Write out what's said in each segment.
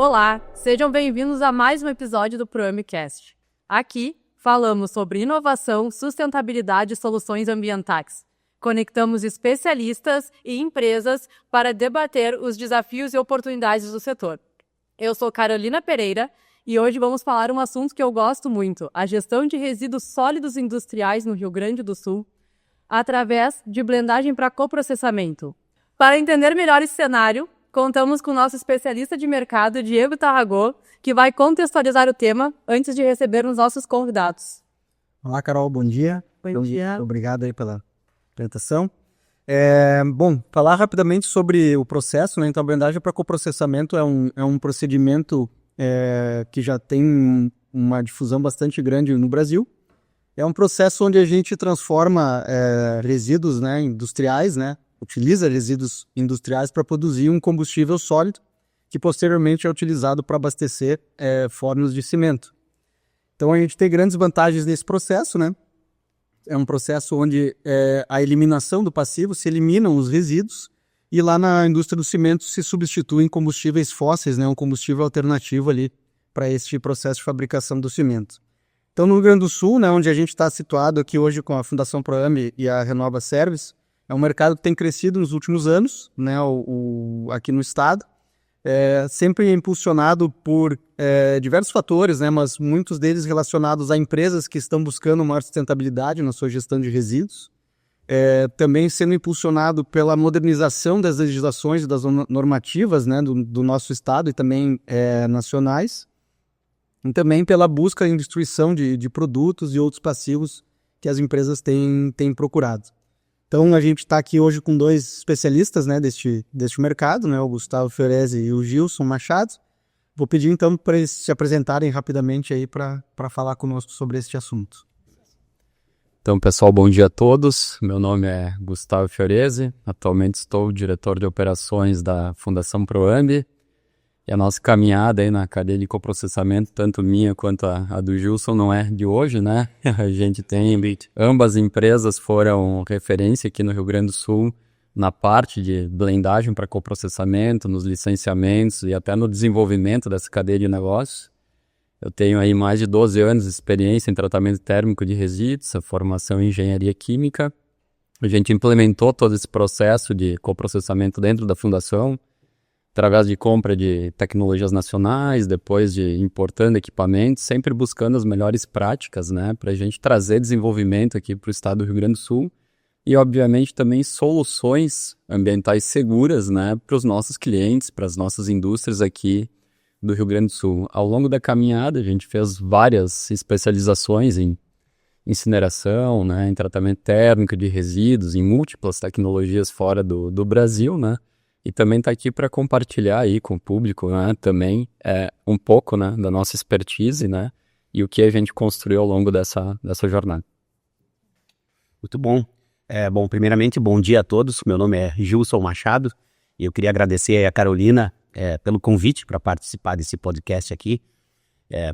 Olá, sejam bem-vindos a mais um episódio do ProAmCast. Aqui falamos sobre inovação, sustentabilidade e soluções ambientais. Conectamos especialistas e empresas para debater os desafios e oportunidades do setor. Eu sou Carolina Pereira e hoje vamos falar um assunto que eu gosto muito, a gestão de resíduos sólidos industriais no Rio Grande do Sul, através de blendagem para coprocessamento. Para entender melhor esse cenário, contamos com o nosso especialista de mercado, Diego Tarragó, que vai contextualizar o tema antes de receber os nossos convidados. Olá, Carol, bom dia. Bom dia. Obrigado aí pela apresentação. Bom, falar rapidamente sobre o processo, né? Então, a blendagem para coprocessamento é um procedimento que já tem uma difusão bastante grande no Brasil. É um processo onde a gente transforma resíduos, né, industriais, né? Utiliza resíduos industriais para produzir um combustível sólido que posteriormente é utilizado para abastecer fornos de cimento. Então a gente tem grandes vantagens nesse processo, né? É um processo onde a eliminação do passivo, se eliminam os resíduos e lá na indústria do cimento se substituem combustíveis fósseis, né? Um combustível alternativo ali para este processo de fabricação do cimento. Então no Rio Grande do Sul, né, onde a gente está situado aqui hoje com a Fundação Proame e a Renova Service, é um mercado que tem crescido nos últimos anos, né, aqui no estado, sempre impulsionado por diversos fatores, né, mas muitos deles relacionados a empresas que estão buscando maior sustentabilidade na sua gestão de resíduos, também sendo impulsionado pela modernização das legislações e das normativas, né, do nosso estado e também nacionais, e também pela busca e destruição de produtos e outros passivos que as empresas têm procurado. Então, a gente está aqui hoje com dois especialistas, né, deste mercado, né, o Gustavo Fiorese e o Gilson Machado. Vou pedir, então, para eles se apresentarem rapidamente aí para falar conosco sobre este assunto. Então, pessoal, bom dia a todos. Meu nome é Gustavo Fiorese. Atualmente estou diretor de operações da Fundação Proambi. E a nossa caminhada aí na cadeia de coprocessamento, tanto minha quanto a do Gilson, não é de hoje, né? A gente tem... Ambas empresas foram referência aqui no Rio Grande do Sul na parte de blendagem para coprocessamento, nos licenciamentos e até no desenvolvimento dessa cadeia de negócios. Eu tenho aí mais de 12 anos de experiência em tratamento térmico de resíduos, a formação em engenharia química. A gente implementou todo esse processo de coprocessamento dentro da fundação, através de compra de tecnologias nacionais, depois de importando equipamentos, sempre buscando as melhores práticas, né, para a gente trazer desenvolvimento aqui para o estado do Rio Grande do Sul e, obviamente, também soluções ambientais seguras, né, para os nossos clientes, para as nossas indústrias aqui do Rio Grande do Sul. Ao longo da caminhada, a gente fez várias especializações em incineração, né, em tratamento térmico de resíduos, em múltiplas tecnologias fora do Brasil, né, e também está aqui para compartilhar aí com o público, né, também um pouco, né, da nossa expertise, né, e o que a gente construiu ao longo dessa jornada. Muito bom. Bom, primeiramente, bom dia a todos. Meu nome é Gilson Machado e eu queria agradecer a Carolina pelo convite para participar desse podcast aqui,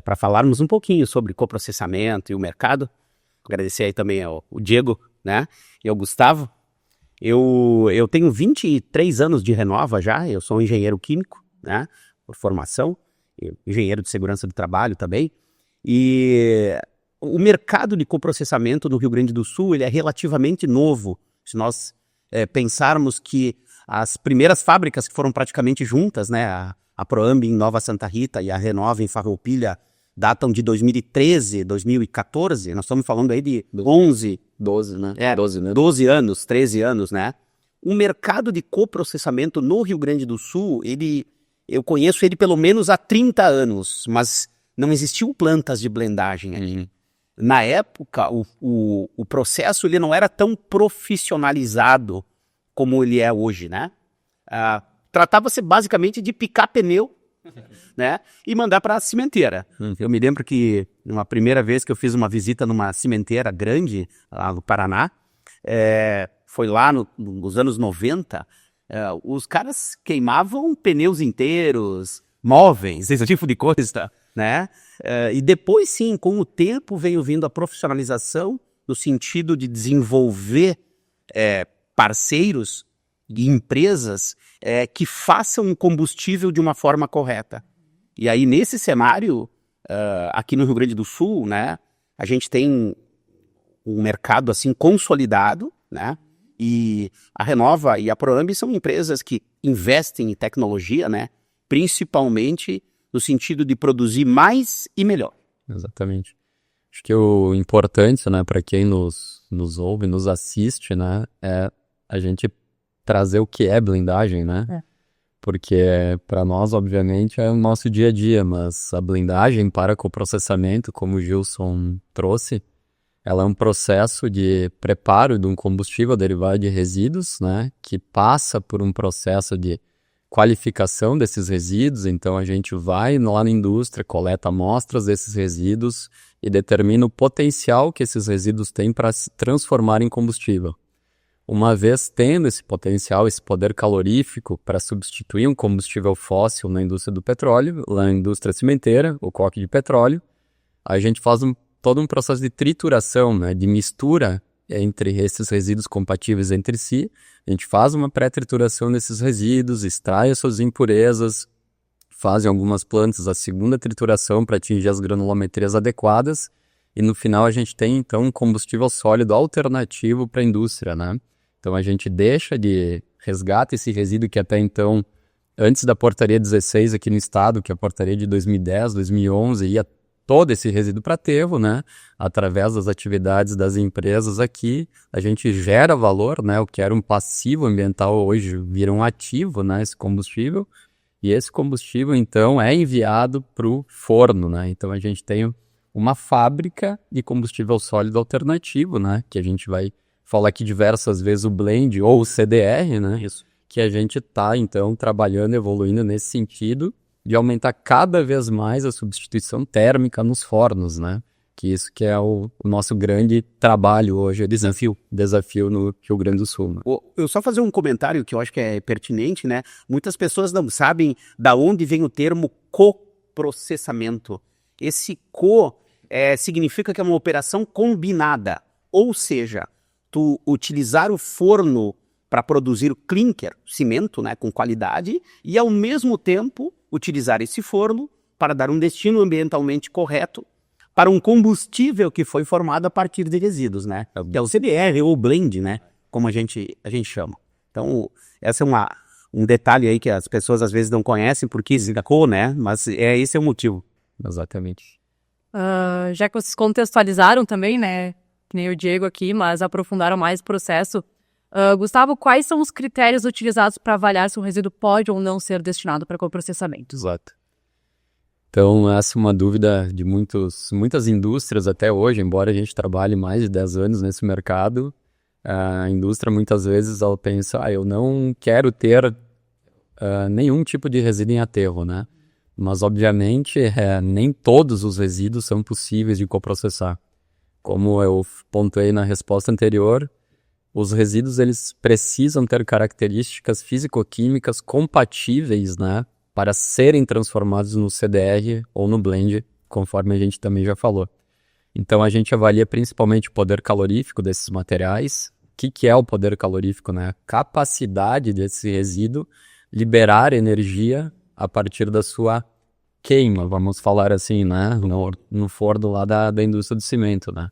para falarmos um pouquinho sobre coprocessamento e o mercado. Agradecer aí também ao Diego, né, e ao Gustavo. Eu tenho 23 anos de Renova já, eu sou engenheiro químico, né, por formação, engenheiro de segurança do trabalho também, e o mercado de coprocessamento no Rio Grande do Sul ele é relativamente novo. Se nós pensarmos que as primeiras fábricas que foram praticamente juntas, né, a Proambi em Nova Santa Rita e a Renova em Farroupilha, datam de 2013, 2014, nós estamos falando aí de 12, né? 12 anos, 13 anos, né? O mercado de coprocessamento no Rio Grande do Sul, eu conheço ele pelo menos há 30 anos, mas não existiam plantas de blendagem ali. Na época, o processo ele não era tão profissionalizado como ele é hoje, né? Tratava-se basicamente de picar pneu, né, e mandar para a cimenteira. Eu me lembro que uma primeira vez que eu fiz uma visita numa cimenteira grande lá no Paraná, foi lá nos anos 90, os caras queimavam pneus inteiros, móveis, esse tipo de coisa, né? E depois sim, com o tempo veio vindo a profissionalização no sentido de desenvolver parceiros e empresas que façam um combustível de uma forma correta. E aí, nesse cenário, aqui no Rio Grande do Sul, né, a gente tem um mercado assim consolidado, né? E a Renova e a Proambi são empresas que investem em tecnologia, né? Principalmente no sentido de produzir mais e melhor. Exatamente. Acho que o importante, né, para quem nos ouve, nos assiste, né, é a gente trazer o que é blindagem, né? Porque para nós, obviamente, é o nosso dia a dia, mas a blindagem para coprocessamento, como o Gilson trouxe, ela é um processo de preparo de um combustível derivado de resíduos, né, que passa por um processo de qualificação desses resíduos. Então a gente vai lá na indústria, coleta amostras desses resíduos e determina o potencial que esses resíduos têm para se transformar em combustível. Uma vez tendo esse potencial, esse poder calorífico para substituir um combustível fóssil na indústria do petróleo, lá na indústria cimenteira, o coque de petróleo, a gente faz todo um processo de trituração, né, de mistura entre esses resíduos compatíveis entre si. A gente faz uma pré-trituração desses resíduos, extrai as suas impurezas, faz em algumas plantas a segunda trituração para atingir as granulometrias adequadas e no final a gente tem então um combustível sólido alternativo para a indústria, né? Então a gente resgata esse resíduo que até então, antes da portaria 16 aqui no estado, que é a portaria de 2010, 2011, ia todo esse resíduo para aterro, né? Através das atividades das empresas aqui, a gente gera valor, né? O que era um passivo ambiental hoje vira um ativo, né? Esse combustível. E esse combustível, então, é enviado para o forno, né? Então, a gente tem uma fábrica de combustível sólido alternativo, né? Que a gente vai falar aqui diversas vezes o blend ou o CDR, né? Isso. Que a gente está, então, trabalhando, evoluindo nesse sentido de aumentar cada vez mais a substituição térmica nos fornos, né? Que isso que é o nosso grande trabalho hoje, desafio no Rio Grande do Sul. Né? Eu só fazer um comentário que eu acho que é pertinente, né? Muitas pessoas não sabem da onde vem o termo coprocessamento. Esse significa que é uma operação combinada, ou seja, tu utilizar o forno para produzir o clinker, cimento, né, com qualidade, e ao mesmo tempo utilizar esse forno para dar um destino ambientalmente correto para um combustível que foi formado a partir de resíduos, né? Que é o CDR ou blend, né? Como a gente chama. Então, esse é um detalhe aí que as pessoas às vezes não conhecem porque zicou, né? Mas esse é o motivo. Exatamente. Já que vocês contextualizaram também, né? Que nem o Diego aqui, mas aprofundaram mais o processo. Gustavo, quais são os critérios utilizados para avaliar se um resíduo pode ou não ser destinado para coprocessamento? Exato. Então, essa é uma dúvida de muitas indústrias até hoje, embora a gente trabalhe mais de 10 anos nesse mercado, a indústria muitas vezes ela pensa, eu não quero ter nenhum tipo de resíduo em aterro, né? Mas, obviamente, nem todos os resíduos são possíveis de coprocessar. Como eu pontuei na resposta anterior, os resíduos eles precisam ter características físico-químicas compatíveis, né, para serem transformados no CDR ou no blend, conforme a gente também já falou. Então a gente avalia principalmente o poder calorífico desses materiais. O que é o poder calorífico, né? A capacidade desse resíduo liberar energia a partir da sua queima, vamos falar assim, né, no forno lá da indústria do cimento, né?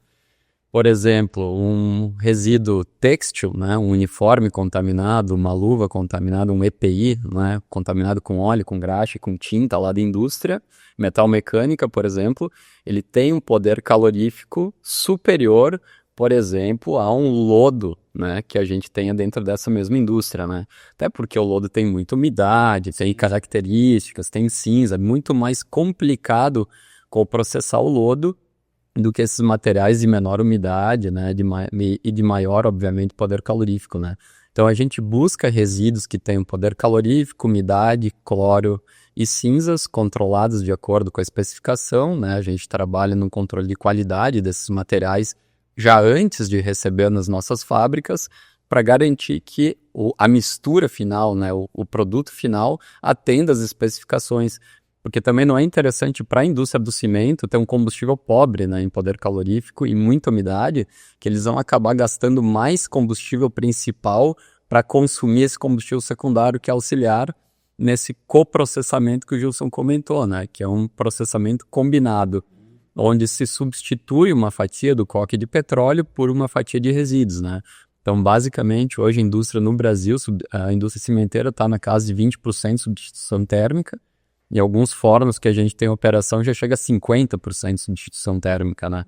Por exemplo, um resíduo têxtil, né, um uniforme contaminado, uma luva contaminada, um EPI, né, contaminado com óleo, com graxa, com tinta lá da indústria, metal mecânica, por exemplo, ele tem um poder calorífico superior, por exemplo, a um lodo, né, que a gente tenha dentro dessa mesma indústria, né? Até porque o lodo tem muita umidade, tem características, tem cinza, é muito mais complicado processar o lodo do que esses materiais de menor umidade, né, e de maior, obviamente, poder calorífico, né. Então a gente busca resíduos que tenham poder calorífico, umidade, cloro e cinzas controlados de acordo com a especificação, né. A gente trabalha no controle de qualidade desses materiais já antes de receber nas nossas fábricas para garantir que a mistura final, né, o produto final atenda às especificações. Porque também não é interessante para a indústria do cimento ter um combustível pobre, né, em poder calorífico e muita umidade, que eles vão acabar gastando mais combustível principal para consumir esse combustível secundário que é auxiliar nesse coprocessamento que o Gilson comentou, né? Que é um processamento combinado, onde se substitui uma fatia do coque de petróleo por uma fatia de resíduos, né? Então, basicamente, hoje a indústria no Brasil, a indústria cimenteira está na casa de 20% de substituição térmica, e alguns fornos que a gente tem em operação já chega a 50% de substituição térmica, né?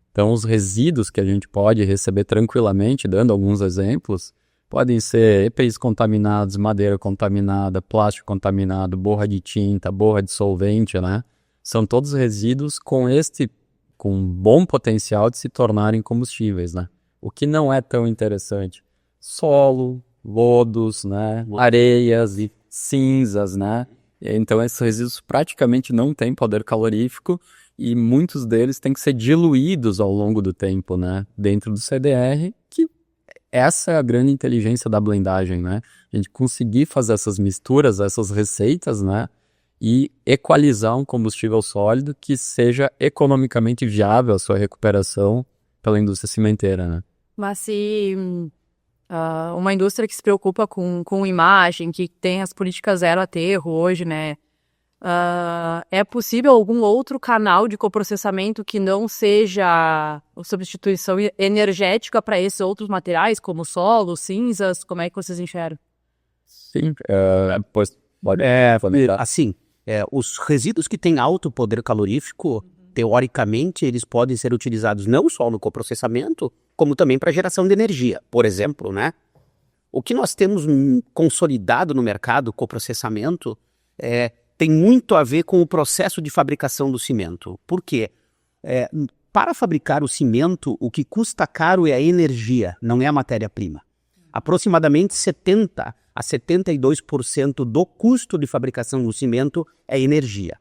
Então, os resíduos que a gente pode receber tranquilamente, dando alguns exemplos, podem ser EPIs contaminados, madeira contaminada, plástico contaminado, borra de tinta, borra de solvente, né? São todos resíduos com bom potencial de se tornarem combustíveis, né? O que não é tão interessante. Solo, lodos, né? Areias e cinzas, né? Então, esses resíduos praticamente não têm poder calorífico e muitos deles têm que ser diluídos ao longo do tempo, né? Dentro do CDR, que essa é a grande inteligência da blendagem, né? A gente conseguir fazer essas misturas, essas receitas, né? E equalizar um combustível sólido que seja economicamente viável a sua recuperação pela indústria cimenteira, né? Mas se uma indústria que se preocupa com imagem, que tem as políticas zero aterro hoje, né? É possível algum outro canal de coprocessamento que não seja a substituição energética para esses outros materiais, como solo, cinzas? Como é que vocês enxergam? Sim, pois pode comentar. Assim, os resíduos que têm alto poder calorífico, teoricamente, eles podem ser utilizados não só no coprocessamento, como também para geração de energia, por exemplo, né? O que nós temos consolidado no mercado, coprocessamento, tem muito a ver com o processo de fabricação do cimento. Por quê? Para fabricar o cimento, o que custa caro é a energia, não é a matéria-prima. Aproximadamente 70% a 72% do custo de fabricação do cimento é energia.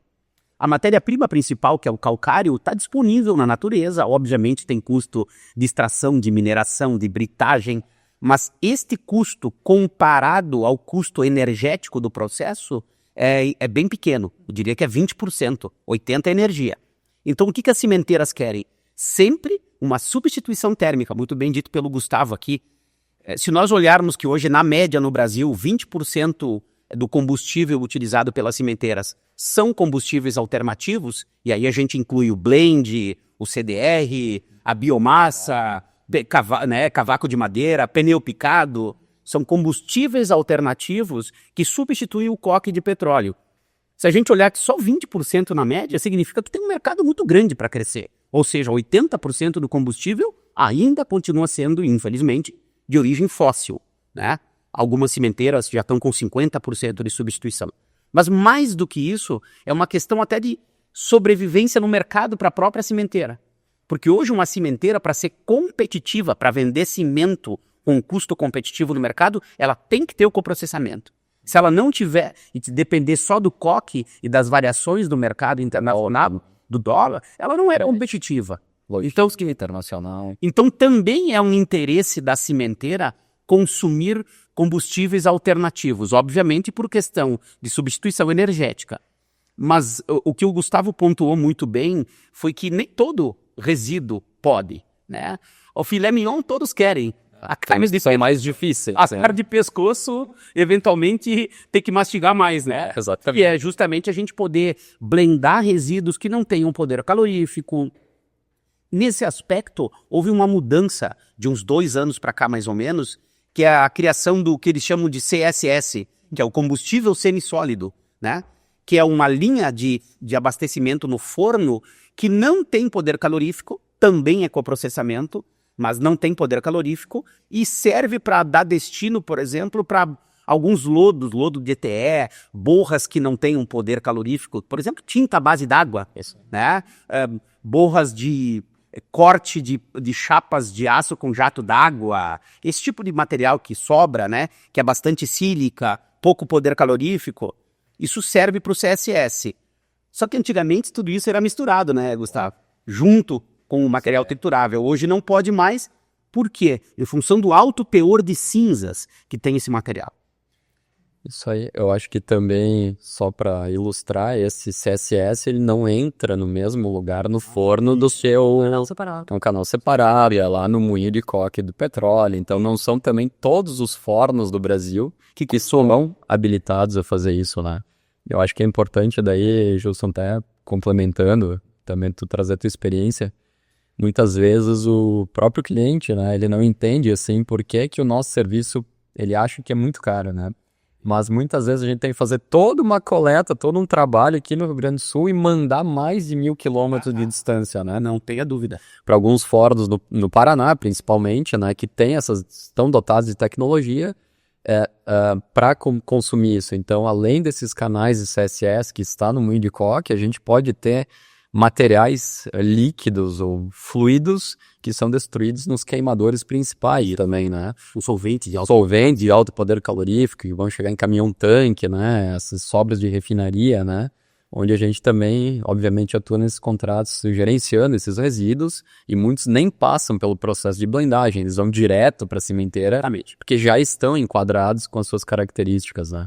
A matéria-prima principal, que é o calcário, está disponível na natureza, obviamente tem custo de extração, de mineração, de britagem, mas este custo comparado ao custo energético do processo é bem pequeno, eu diria que é 20%, 80% é energia. Então o que as cimenteiras querem? Sempre uma substituição térmica, muito bem dito pelo Gustavo aqui. Se nós olharmos que hoje, na média no Brasil, 20% do combustível utilizado pelas cimenteiras são combustíveis alternativos, e aí a gente inclui o blend, o CDR, a biomassa, cavaco de madeira, pneu picado, são combustíveis alternativos que substituem o coque de petróleo. Se a gente olhar que só 20% na média, significa que tem um mercado muito grande para crescer. Ou seja, 80% do combustível ainda continua sendo, infelizmente, de origem fóssil, né? Algumas cimenteiras já estão com 50% de substituição. Mas mais do que isso, é uma questão até de sobrevivência no mercado para a própria cimenteira. Porque hoje uma cimenteira, para ser competitiva, para vender cimento com um custo competitivo no mercado, ela tem que ter o coprocessamento. Se ela não tiver e depender só do coque e das variações do mercado internacional, do dólar, ela não é competitiva. Então, internacional. Então também é um interesse da cimenteira consumir combustíveis alternativos, obviamente por questão de substituição energética. Mas o que o Gustavo pontuou muito bem foi que nem todo resíduo pode, né? O filé mignon todos querem. A carne de são mais difíceis. A carne de pescoço, eventualmente, tem que mastigar mais, né? Exatamente. E é justamente a gente poder blendar resíduos que não tenham poder calorífico. Nesse aspecto, houve uma mudança de uns 2 anos para cá, mais ou menos, que é a criação do que eles chamam de CSS, que é o combustível semissólido, né? Que é uma linha de abastecimento no forno que não tem poder calorífico, também é coprocessamento, mas não tem poder calorífico e serve para dar destino, por exemplo, para alguns lodos, lodo de ETE, borras que não têm um poder calorífico, por exemplo, tinta à base d'água, né? Borras de corte de chapas de aço com jato d'água, esse tipo de material que sobra, né? Que é bastante sílica, pouco poder calorífico, isso serve para o CSS. Só que antigamente tudo isso era misturado, né, Gustavo? Junto com o material triturável. Hoje não pode mais. Por quê? Em função do alto teor de cinzas que tem esse material. Isso aí, eu acho que também, só para ilustrar, esse CSS ele não entra no mesmo lugar no forno do seu... Separado. É um canal separado, e é lá no moinho de coque do petróleo, então não são também todos os fornos do Brasil que são habilitados a fazer isso, né? Eu acho que é importante daí, Gilson, até complementando, também tu trazer a tua experiência, muitas vezes o próprio cliente, né, ele não entende, assim, por que que o nosso serviço, ele acha que é muito caro, né? Mas muitas vezes a gente tem que fazer toda uma coleta, todo um trabalho aqui no Rio Grande do Sul e mandar mais de 1.000 quilômetros de distância, né? Não tenha dúvida. Para alguns fornos no Paraná, principalmente, né, que estão dotados de tecnologia para consumir isso. Então, além desses canais de CSS que está no moinho de coque, a gente pode ter materiais líquidos ou fluidos que são destruídos nos queimadores principais também, né? Um solvente De alto poder calorífico, que vão chegar em caminhão-tanque, né? Essas sobras de refinaria, né? Onde a gente também, obviamente, atua nesses contratos gerenciando esses resíduos e muitos nem passam pelo processo de blendagem, eles vão direto para a cimenteira, porque já estão enquadrados com as suas características, né?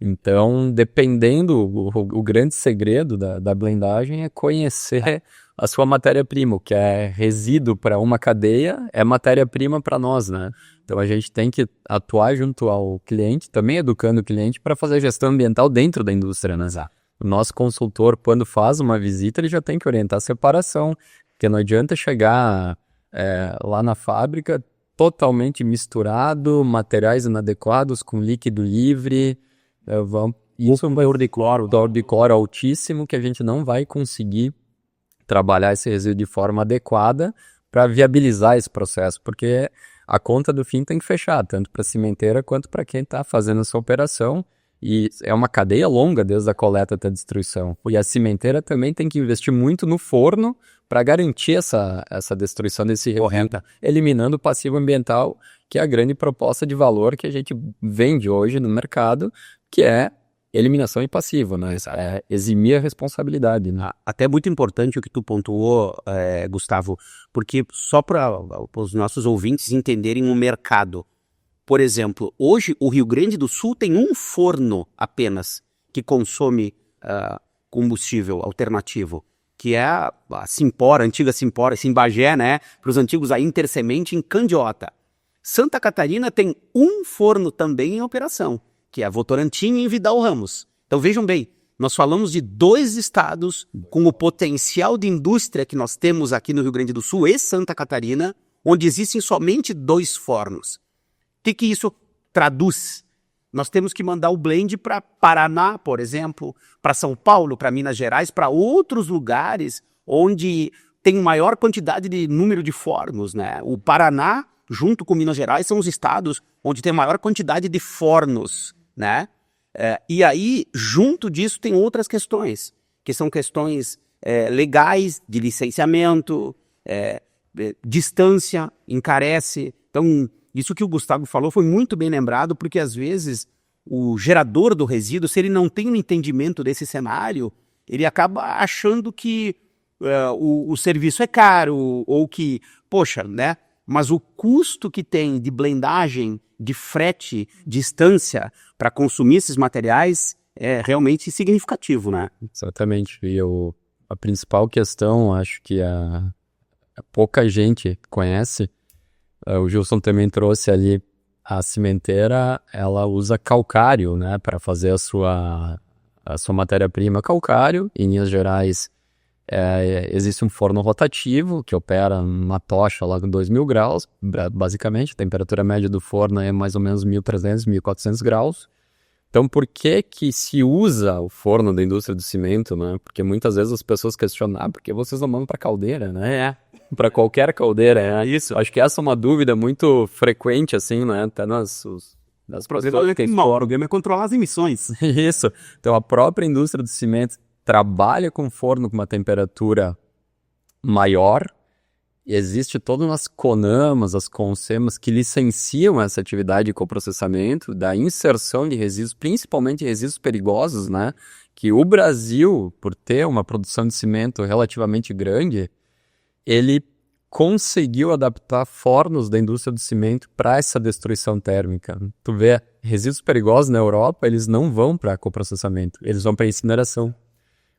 Então, dependendo, o grande segredo da blendagem é conhecer a sua matéria-prima, o que é resíduo para uma cadeia é matéria-prima para nós, né? Então, a gente tem que atuar junto ao cliente, também educando o cliente para fazer gestão ambiental dentro da indústria, né? O nosso consultor, quando faz uma visita, ele já tem que orientar a separação, porque não adianta chegar lá na fábrica totalmente misturado, materiais inadequados com líquido livre. Isso é um teor de cloro altíssimo que a gente não vai conseguir trabalhar esse resíduo de forma adequada para viabilizar esse processo, porque a conta do fim tem que fechar, tanto para a cimenteira quanto para quem está fazendo essa operação, e é uma cadeia longa desde a coleta até a destruição. E a cimenteira também tem que investir muito no forno para garantir essa destruição desse resíduo, eliminando o passivo ambiental, que é a grande proposta de valor que a gente vende hoje no mercado, que é eliminação e passivo, né? É eximir a responsabilidade, né? Até muito importante o que tu pontuou, Gustavo, porque só para os nossos ouvintes entenderem o mercado. Por exemplo, hoje o Rio Grande do Sul tem um forno apenas que consome combustível alternativo, que é a Simpor, a antiga Simpor, Simbagé, né? Para os antigos, a Intersemente em Candiota. Santa Catarina tem um forno também em operação, que é a Votorantim em Vidal Ramos. Então vejam bem, nós falamos de 2 estados com o potencial de indústria que nós temos aqui no Rio Grande do Sul e Santa Catarina, onde existem somente 2 fornos. O que isso traduz? Nós temos que mandar o blend para Paraná, por exemplo, para São Paulo, para Minas Gerais, para outros lugares onde tem maior quantidade de número de fornos, né? O Paraná, junto com Minas Gerais, são os estados onde tem maior quantidade de fornos, né? E aí, junto disso, tem outras questões, que são questões legais, de licenciamento, distância, encarece. Então, isso que o Gustavo falou foi muito bem lembrado, porque às vezes o gerador do resíduo, se ele não tem um entendimento desse cenário, ele acaba achando que o serviço é caro, ou que, poxa, né? Mas o custo que tem de blendagem, de frete, distância para consumir esses materiais é realmente significativo, né? Exatamente. E a principal questão, acho que pouca gente conhece, o Gilson também trouxe ali, a cimenteira, ela usa calcário, né, para fazer a sua matéria-prima. Calcário, em linhas gerais, existe um forno rotativo que opera uma tocha lá com 2.000 graus, basicamente. A temperatura média do forno é mais ou menos 1.300, 1.400 graus. Então, por que se usa o forno da indústria do cimento, né? Porque muitas vezes as pessoas questionam, por que vocês não mandam para caldeira, né? Para qualquer caldeira, isso. Acho que essa é uma dúvida muito frequente, assim, né? Até nas pessoas que o problema é controlar as emissões. Isso. Então, a própria indústria do cimento trabalha com forno com uma temperatura maior. E existe todas as CONAMAs, as CONSEMAs, que licenciam essa atividade de coprocessamento, da inserção de resíduos, principalmente resíduos perigosos, né? Que o Brasil, por ter uma produção de cimento relativamente grande, ele conseguiu adaptar fornos da indústria do cimento para essa destruição térmica. Tu vê, resíduos perigosos na Europa, eles não vão para coprocessamento, eles vão para incineração.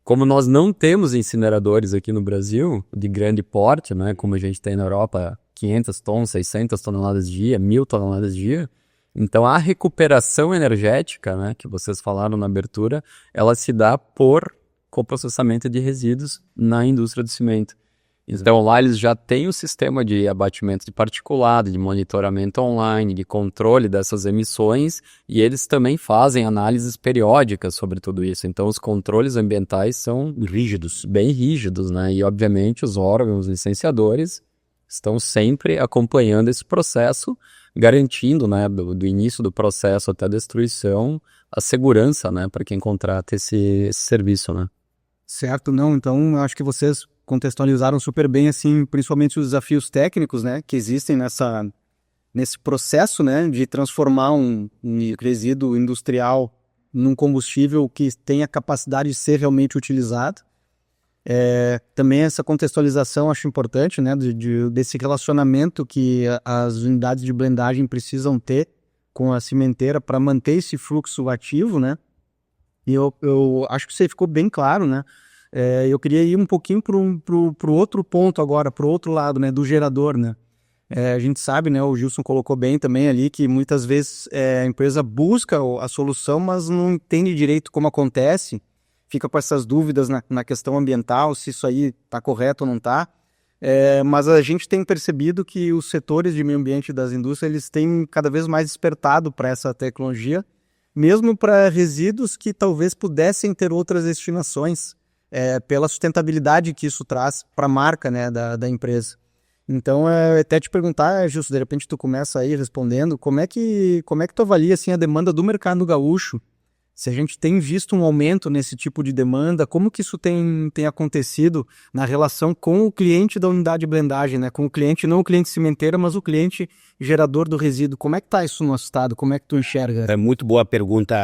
Como nós não temos incineradores aqui no Brasil, de grande porte, né, como a gente tem na Europa, 500 toneladas, 600 toneladas dia, 1.000 toneladas dia, então a recuperação energética, né, que vocês falaram na abertura, ela se dá por coprocessamento de resíduos na indústria do cimento. Então lá eles já têm o sistema de abatimento de particulado, de monitoramento online, de controle dessas emissões, e eles também fazem análises periódicas sobre tudo isso. Então os controles ambientais são rígidos, bem rígidos, né? E obviamente os órgãos licenciadores estão sempre acompanhando esse processo, garantindo, né, do início do processo até a destruição, a segurança, né, para quem contrata esse serviço, né? Certo, não, então acho que vocês contextualizaram super bem, assim, principalmente os desafios técnicos, né, que existem nesse processo, né, de transformar um resíduo industrial num combustível que tenha capacidade de ser realmente utilizado. Também essa contextualização acho importante, né, desse relacionamento que as unidades de blendagem precisam ter com a cimenteira para manter esse fluxo ativo, né, e eu acho que isso aí ficou bem claro, né. Eu queria ir um pouquinho pro outro ponto agora, pro outro lado, né, do gerador, né. A gente sabe, né, o Gilson colocou bem também ali, que muitas vezes a empresa busca a solução, mas não entende direito como acontece, fica com essas dúvidas na questão ambiental, se isso aí está correto ou não está. Mas a gente tem percebido que os setores de meio ambiente das indústrias, eles têm cada vez mais despertado para essa tecnologia, mesmo para resíduos que talvez pudessem ter outras destinações, pela sustentabilidade que isso traz para a marca, né, da empresa. Então, até te perguntar, Gilson, de repente tu começa aí respondendo, como é que tu avalia assim, a demanda do mercado gaúcho? Se a gente tem visto um aumento nesse tipo de demanda, como que isso tem acontecido na relação com o cliente da unidade de blendagem, né? Com o cliente, não o cliente cimenteira, mas o cliente gerador do resíduo. Como é que está isso no nosso estado? Como é que tu enxerga? É muito boa a pergunta,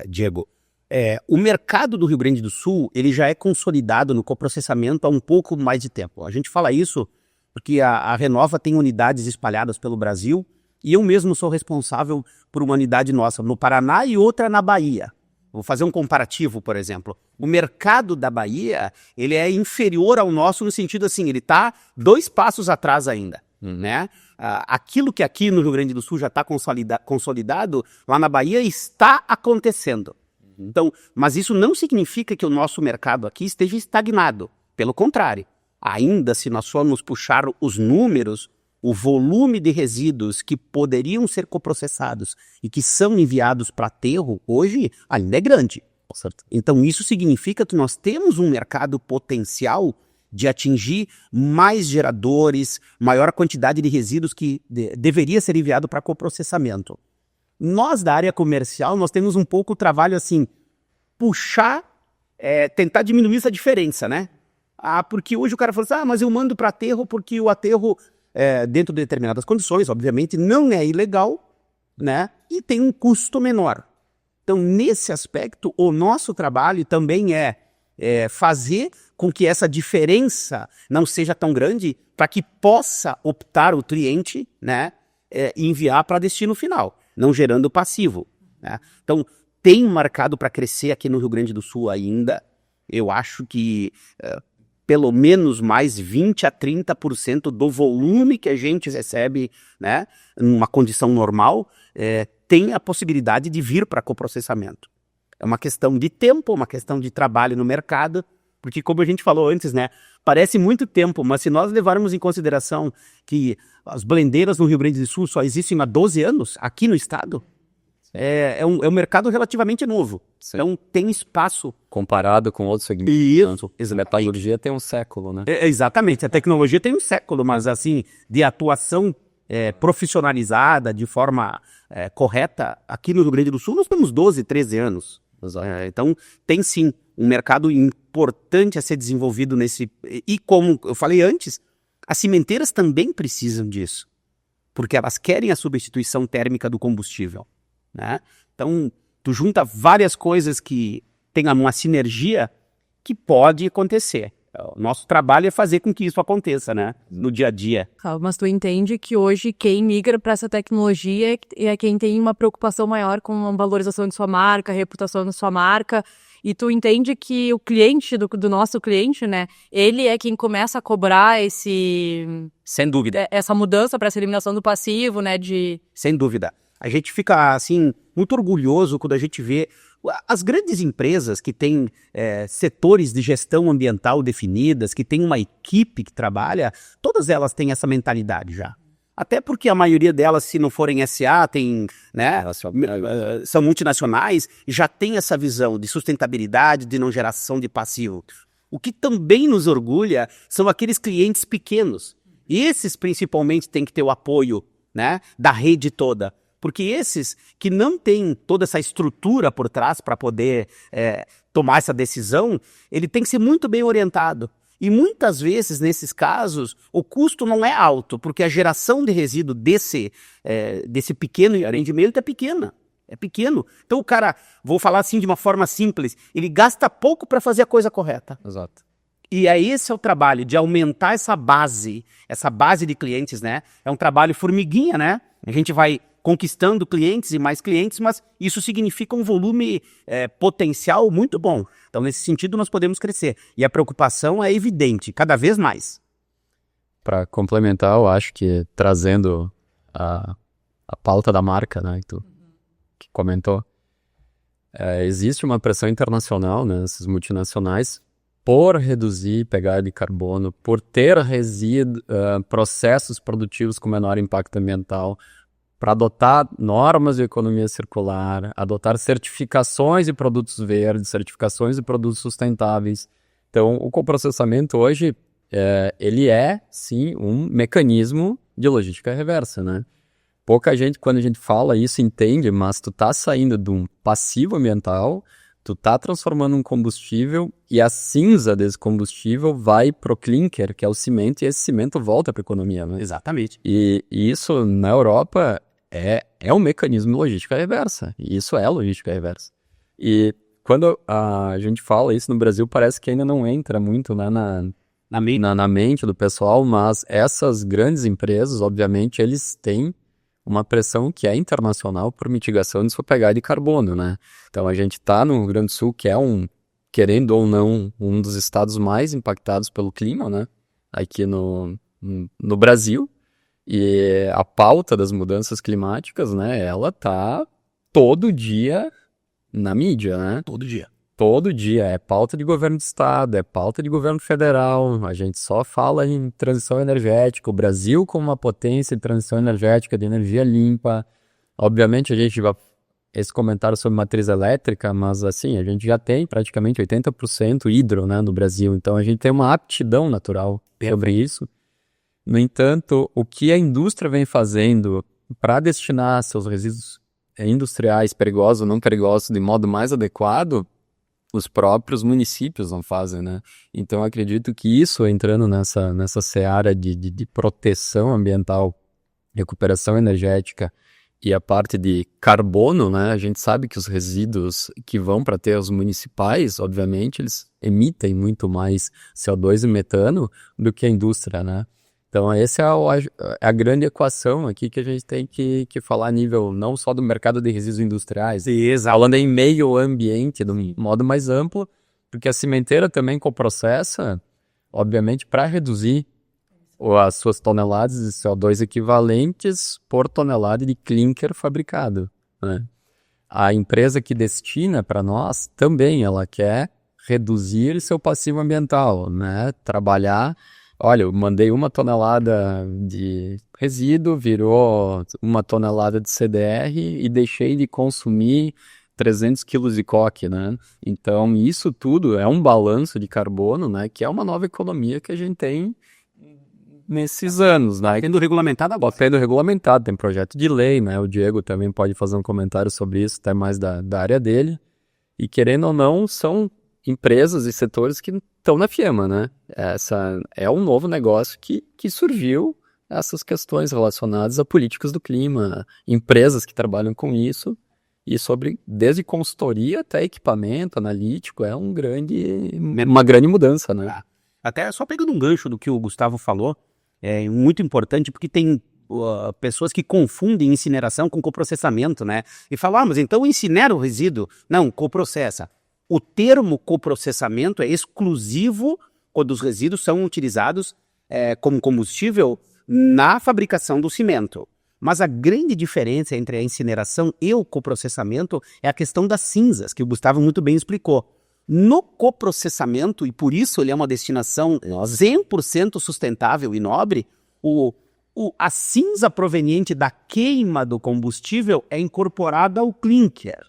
Diego. O mercado do Rio Grande do Sul, ele já é consolidado no coprocessamento há um pouco mais de tempo. A gente fala isso porque a Renova tem unidades espalhadas pelo Brasil e eu mesmo sou responsável por uma unidade nossa no Paraná e outra na Bahia. Vou fazer um comparativo, por exemplo. O mercado da Bahia, ele é inferior ao nosso no sentido assim, ele está 2 passos atrás ainda, né? Aquilo que aqui no Rio Grande do Sul já está consolidado, lá na Bahia está acontecendo. Então, mas isso não significa que o nosso mercado aqui esteja estagnado. Pelo contrário, ainda se nós formos puxar os números, o volume de resíduos que poderiam ser coprocessados e que são enviados para aterro hoje ainda é grande. Certo? Então isso significa que nós temos um mercado potencial de atingir mais geradores, maior quantidade de resíduos que deveria ser enviado para coprocessamento. Nós da área comercial, nós temos um pouco o trabalho assim, puxar, tentar diminuir essa diferença, né? Porque hoje o cara fala assim, mas eu mando para aterro porque o aterro, dentro de determinadas condições, obviamente, não é ilegal, né? E tem um custo menor. Então, nesse aspecto, o nosso trabalho também é fazer com que essa diferença não seja tão grande para que possa optar o cliente, né, e enviar para destino final, não gerando passivo, né? Então, tem marcado para crescer aqui no Rio Grande do Sul ainda. Eu acho que pelo menos mais 20% a 30% do volume que a gente recebe, né, numa condição normal, tem a possibilidade de vir para coprocessamento. É uma questão de tempo, uma questão de trabalho no mercado, porque como a gente falou antes, né, parece muito tempo, mas se nós levarmos em consideração que as blendeiras no Rio Grande do Sul só existem há 12 anos, aqui no estado, é um mercado relativamente novo. Sim. Então tem espaço. Comparado com outros segmentos. Isso. A metalurgia tem um século, né? Exatamente, a tecnologia tem um século, mas assim, de atuação profissionalizada, de forma correta, aqui no Rio Grande do Sul nós temos 12, 13 anos. Então tem sim um mercado importante a ser desenvolvido nesse... E como eu falei antes, as cimenteiras também precisam disso, porque elas querem a substituição térmica do combustível, né? Então, tu junta várias coisas que tem uma sinergia que pode acontecer. O nosso trabalho é fazer com que isso aconteça, né? No dia a dia. Mas tu entende que hoje quem migra para essa tecnologia é quem tem uma preocupação maior com a valorização de sua marca, a reputação da sua marca, e tu entende que o cliente, do nosso cliente, né, ele é quem começa a cobrar Sem dúvida. essa mudança para essa eliminação do passivo, né, Sem dúvida. A gente fica, assim, muito orgulhoso quando a gente vê as grandes empresas que têm setores de gestão ambiental definidas, que têm uma equipe que trabalha, todas elas têm essa mentalidade já. Até porque a maioria delas, se não forem SA, são multinacionais, já tem essa visão de sustentabilidade, de não geração de passivo. O que também nos orgulha são aqueles clientes pequenos. E esses, principalmente, têm que ter o apoio, né, da rede toda. Porque esses que não têm toda essa estrutura por trás para poder tomar essa decisão, ele tem que ser muito bem orientado. E muitas vezes, nesses casos, o custo não é alto, porque a geração de resíduo desse pequeno empreendimento é pequena. É pequeno. Então o cara, vou falar assim de uma forma simples, ele gasta pouco para fazer a coisa correta. Exato. E esse é o trabalho de aumentar essa base de clientes, né? É um trabalho formiguinha, né? A gente vai conquistando clientes e mais clientes, mas isso significa um volume potencial muito bom. Então, nesse sentido, nós podemos crescer. E a preocupação é evidente, cada vez mais. Para complementar, eu acho que trazendo a pauta da marca, né, que comentou, existe uma pressão internacional, né, essas multinacionais, por reduzir pegada de carbono, por ter processos produtivos com menor impacto ambiental, para adotar normas de economia circular, adotar certificações de produtos verdes, certificações de produtos sustentáveis. Então, o coprocessamento hoje, ele é, sim, um mecanismo de logística reversa, né? Pouca gente, quando a gente fala isso, entende, mas tu tá saindo de um passivo ambiental, tu tá transformando um combustível e a cinza desse combustível vai pro clinker, que é o cimento, e esse cimento volta para a economia, né? Exatamente. E isso, na Europa, é um mecanismo de logística reversa. E isso é logística reversa. E quando a gente fala isso no Brasil, parece que ainda não entra muito, né, na mente do pessoal, mas essas grandes empresas, obviamente, eles têm uma pressão que é internacional por mitigação de sua pegada de carbono, né? Então, a gente está no Rio Grande do Sul, que é querendo ou não, um dos estados mais impactados pelo clima, né? Aqui no Brasil. E a pauta das mudanças climáticas, né? Ela tá todo dia na mídia, né? Todo dia. Todo dia. É pauta de governo de estado, é pauta de governo federal. A gente só fala em transição energética. O Brasil como uma potência de transição energética, de energia limpa. Obviamente, a gente vai... Esse comentário sobre matriz elétrica, mas assim, a gente já tem praticamente 80% hidro, né, no Brasil. Então, a gente tem uma aptidão natural sobre isso. No entanto, o que a indústria vem fazendo para destinar seus resíduos industriais perigosos ou não perigosos de modo mais adequado, os próprios municípios não fazem, né? Então, eu acredito que isso, entrando nessa seara de proteção ambiental, recuperação energética e a parte de carbono, né? A gente sabe que os resíduos que vão para aterros municipais, obviamente, eles emitem muito mais CO2 e metano do que a indústria, né? Então, essa é a grande equação aqui que a gente tem que falar a nível não só do mercado de resíduos industriais, falando em meio ambiente, de um modo mais amplo, porque a cimenteira também coprocessa, obviamente, para reduzir as suas toneladas de CO2 equivalentes por tonelada de clinker fabricado, né? A empresa que destina para nós também, ela quer reduzir seu passivo ambiental, né? Trabalhar... Olha, eu mandei 1 tonelada de resíduo, virou 1 tonelada de CDR e deixei de consumir 300 quilos de coque, né? Então, isso tudo é um balanço de carbono, né? Que é uma nova economia que a gente tem nesses anos, né? Sendo regulamentado agora. Sendo regulamentado, tem projeto de lei, né? O Diego também pode fazer um comentário sobre isso, até mais da área dele. E querendo ou não, são empresas e setores que estão na FIEMA, né? Essa é um novo negócio que surgiu, essas questões relacionadas a políticas do clima, empresas que trabalham com isso, e desde consultoria até equipamento analítico, é uma grande mudança, né? até só pegando um gancho do que o Gustavo falou, é muito importante porque tem pessoas que confundem incineração com coprocessamento, né? E falam, mas então incinera o resíduo. Não, coprocessa. O termo coprocessamento é exclusivo quando os resíduos são utilizados como combustível na fabricação do cimento. Mas a grande diferença entre a incineração e o coprocessamento é a questão das cinzas, que o Gustavo muito bem explicou. No coprocessamento, e por isso ele é uma destinação 100% sustentável e nobre, a cinza proveniente da queima do combustível é incorporada ao clinker.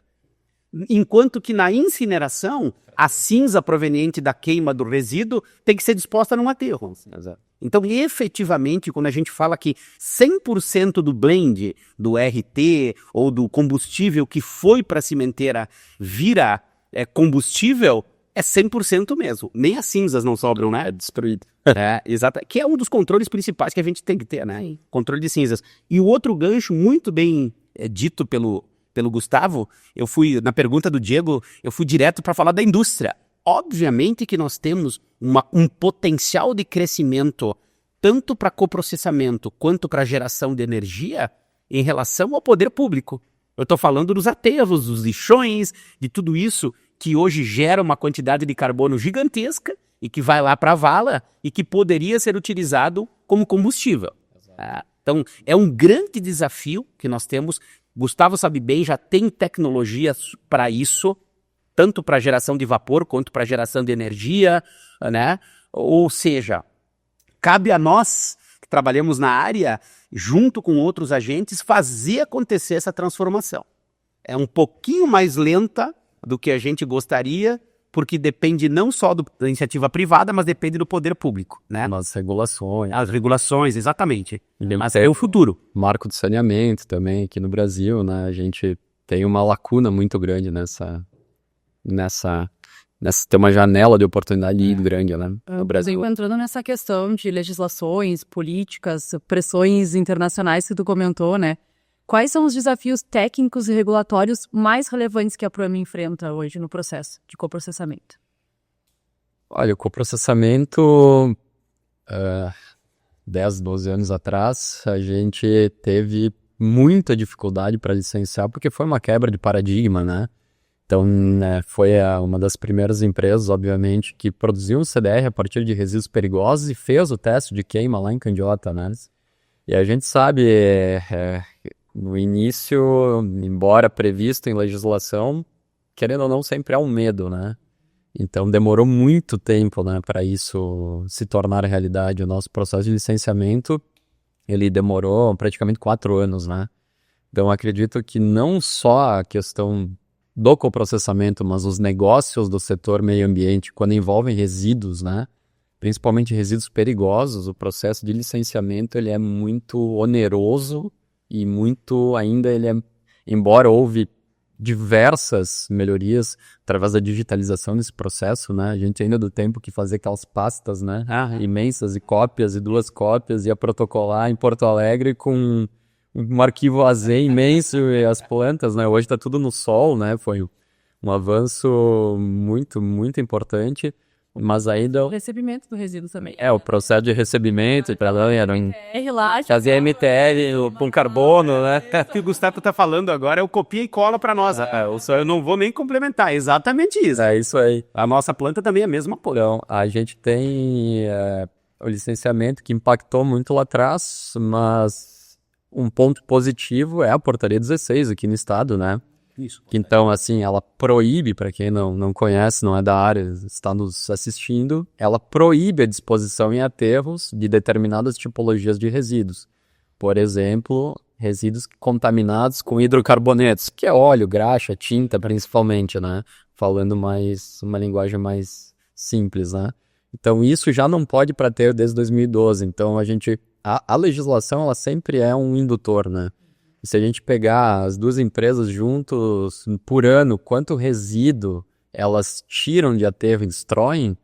Enquanto que na incineração, a cinza proveniente da queima do resíduo tem que ser disposta num aterro. Então, efetivamente, quando a gente fala que 100% do blend, do RT ou do combustível que foi para a cimenteira vira combustível, é 100% mesmo. Nem as cinzas não sobram, né? É destruído. Exato. Que é um dos controles principais que a gente tem que ter, né? Controle de cinzas. E o outro gancho muito bem dito pelo Gustavo, na pergunta do Diego, eu fui direto para falar da indústria. Obviamente que nós temos um potencial de crescimento tanto para coprocessamento quanto para geração de energia em relação ao poder público. Eu estou falando dos aterros, dos lixões, de tudo isso que hoje gera uma quantidade de carbono gigantesca e que vai lá para a vala e que poderia ser utilizado como combustível. Então, é um grande desafio que nós temos. Gustavo sabe bem, já tem tecnologia para isso, tanto para geração de vapor quanto para geração de energia, né? Ou seja, cabe a nós, que trabalhamos na área, junto com outros agentes, fazer acontecer essa transformação. É um pouquinho mais lenta do que a gente gostaria, porque depende não só da iniciativa privada, mas depende do poder público, né? As regulações. As regulações, exatamente. Mas é o futuro. Marco de saneamento também aqui no Brasil, né? A gente tem uma lacuna muito grande tem uma janela de oportunidade grande, né, no Brasil. Entrando nessa questão de legislações, políticas, pressões internacionais que tu comentou, né? Quais são os desafios técnicos e regulatórios mais relevantes que a Proame enfrenta hoje no processo de coprocessamento? Olha, o coprocessamento, 10, 12 anos atrás, a gente teve muita dificuldade para licenciar, porque foi uma quebra de paradigma, né? Então, foi uma das primeiras empresas, obviamente, que produziu um CDR a partir de resíduos perigosos e fez o teste de queima lá em Candiota, né? E a gente sabe, no início, embora previsto em legislação, querendo ou não, sempre há um medo, né? Então, demorou muito tempo, né, para isso se tornar realidade. O nosso processo de licenciamento, ele demorou praticamente 4 anos, né? Então, acredito que não só a questão do coprocessamento, mas os negócios do setor meio ambiente, quando envolvem resíduos, né, principalmente resíduos perigosos, o processo de licenciamento ele é muito oneroso e embora houve diversas melhorias através da digitalização desse processo, né, a gente ainda do tempo que fazia aquelas pastas, né, imensas e cópias e 2 cópias, ia protocolar em Porto Alegre com um arquivo AZ imenso e as plantas, né? Hoje está tudo no sol, né? Foi um avanço muito, muito importante, mas ainda... O recebimento do resíduo também. O processo de recebimento, fazia MTL com carbono, né? O que o Gustavo está falando agora é o copia e cola para nós. Eu não vou nem complementar, é exatamente isso. É isso aí. A nossa planta também é a mesma coisa. Então, a gente tem o licenciamento que impactou muito lá atrás, mas... Um ponto positivo é a portaria 16 aqui no estado, né? Isso. Então, assim, ela proíbe, para quem não conhece, não é da área, está nos assistindo, ela proíbe a disposição em aterros de determinadas tipologias de resíduos. Por exemplo, resíduos contaminados com hidrocarbonetos, que é óleo, graxa, tinta, principalmente, né? Falando uma linguagem mais simples, né? Então, isso já não pode para ter desde 2012. Então, a legislação, ela sempre é um indutor, né? E se a gente pegar as 2 empresas juntos, por ano, quanto resíduo elas tiram de aterro e destroem,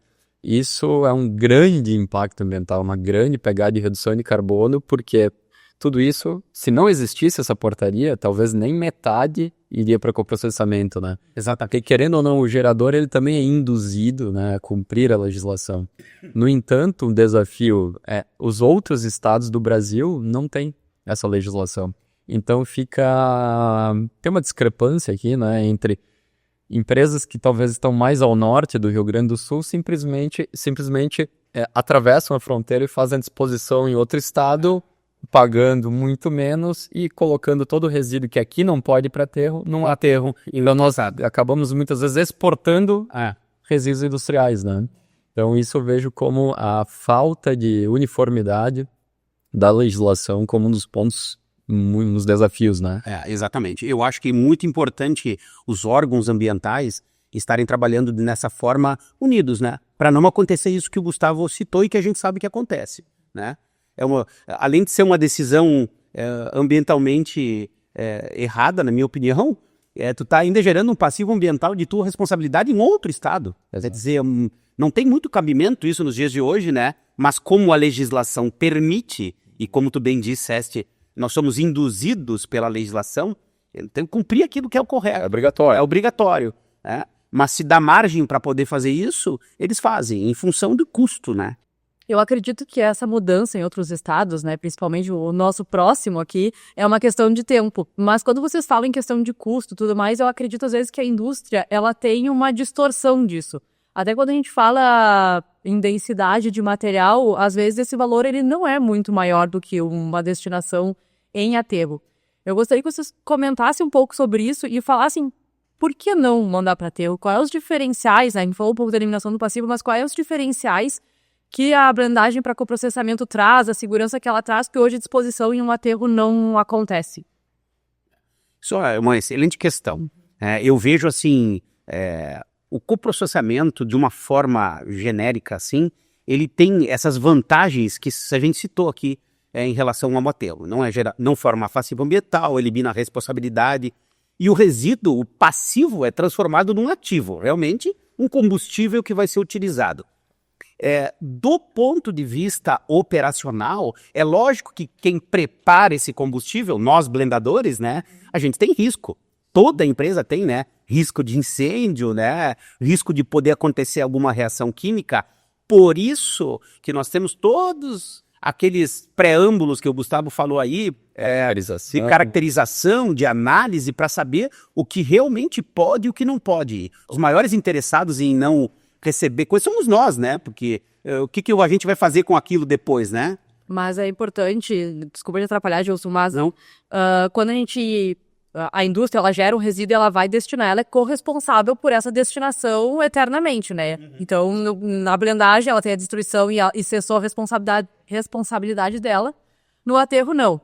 isso é um grande impacto ambiental, uma grande pegada de redução de carbono, porque tudo isso, se não existisse essa portaria, talvez nem metade iria para coprocessamento, né? Exatamente. Porque, querendo ou não, o gerador ele também é induzido, né, a cumprir a legislação. No entanto, um desafio é os outros estados do Brasil não têm essa legislação. Então tem uma discrepância aqui, né, entre empresas que talvez estão mais ao norte do Rio Grande do Sul simplesmente atravessam a fronteira e fazem a disposição em outro estado, pagando muito menos e colocando todo o resíduo que aqui não pode ir para aterro, num aterro. Então nós acabamos muitas vezes exportando resíduos industriais, né? Então isso eu vejo como a falta de uniformidade da legislação como um dos pontos, um dos desafios, né? Exatamente. Eu acho que é muito importante os órgãos ambientais estarem trabalhando nessa forma unidos, né? Para não acontecer isso que o Gustavo citou e que a gente sabe que acontece, né? Além de ser uma decisão ambientalmente errada, na minha opinião, tu tá ainda gerando um passivo ambiental de tua responsabilidade em outro estado. Quer dizer, não tem muito cabimento isso nos dias de hoje, né? Mas como a legislação permite, e como tu bem disseste, nós somos induzidos pela legislação, tem que cumprir aquilo que é o correto. É obrigatório. É obrigatório, né? Mas se dá margem para poder fazer isso, eles fazem, em função do custo, né? Eu acredito que essa mudança em outros estados, né, principalmente o nosso próximo aqui, é uma questão de tempo. Mas quando vocês falam em questão de custo e tudo mais, eu acredito às vezes que a indústria, ela tem uma distorção disso. Até quando a gente fala em densidade de material, às vezes esse valor ele não é muito maior do que uma destinação em aterro. Eu gostaria que vocês comentassem um pouco sobre isso e falassem por que não mandar para aterro? Quais os diferenciais, né? A gente falou um pouco da eliminação do passivo, mas quais os diferenciais que a blendagem para coprocessamento traz, a segurança que ela traz, que hoje a disposição em um aterro não acontece? Isso é uma excelente questão. Eu vejo assim, o coprocessamento de uma forma genérica assim, ele tem essas vantagens que a gente citou aqui em relação ao aterro. Não forma passivo ambiental, elimina a responsabilidade e o resíduo, o passivo, é transformado num ativo, realmente um combustível que vai ser utilizado. Do ponto de vista operacional, é lógico que quem prepara esse combustível, nós blendadores, né, a gente tem risco. Toda empresa tem, né, risco de incêndio, né, risco de poder acontecer alguma reação química. Por isso que nós temos todos aqueles preâmbulos que o Gustavo falou aí, de caracterização, de análise, para saber o que realmente pode e o que não pode. Os maiores interessados em não receber coisas somos nós, né? Porque o que a gente vai fazer com aquilo depois, né? Mas é importante, desculpa de atrapalhar, Gilson, mas quando a indústria ela gera um resíduo e ela vai destinar, ela é corresponsável por essa destinação eternamente, né? Então, na blendagem, ela tem a destruição e cessou a responsabilidade dela. No aterro, não.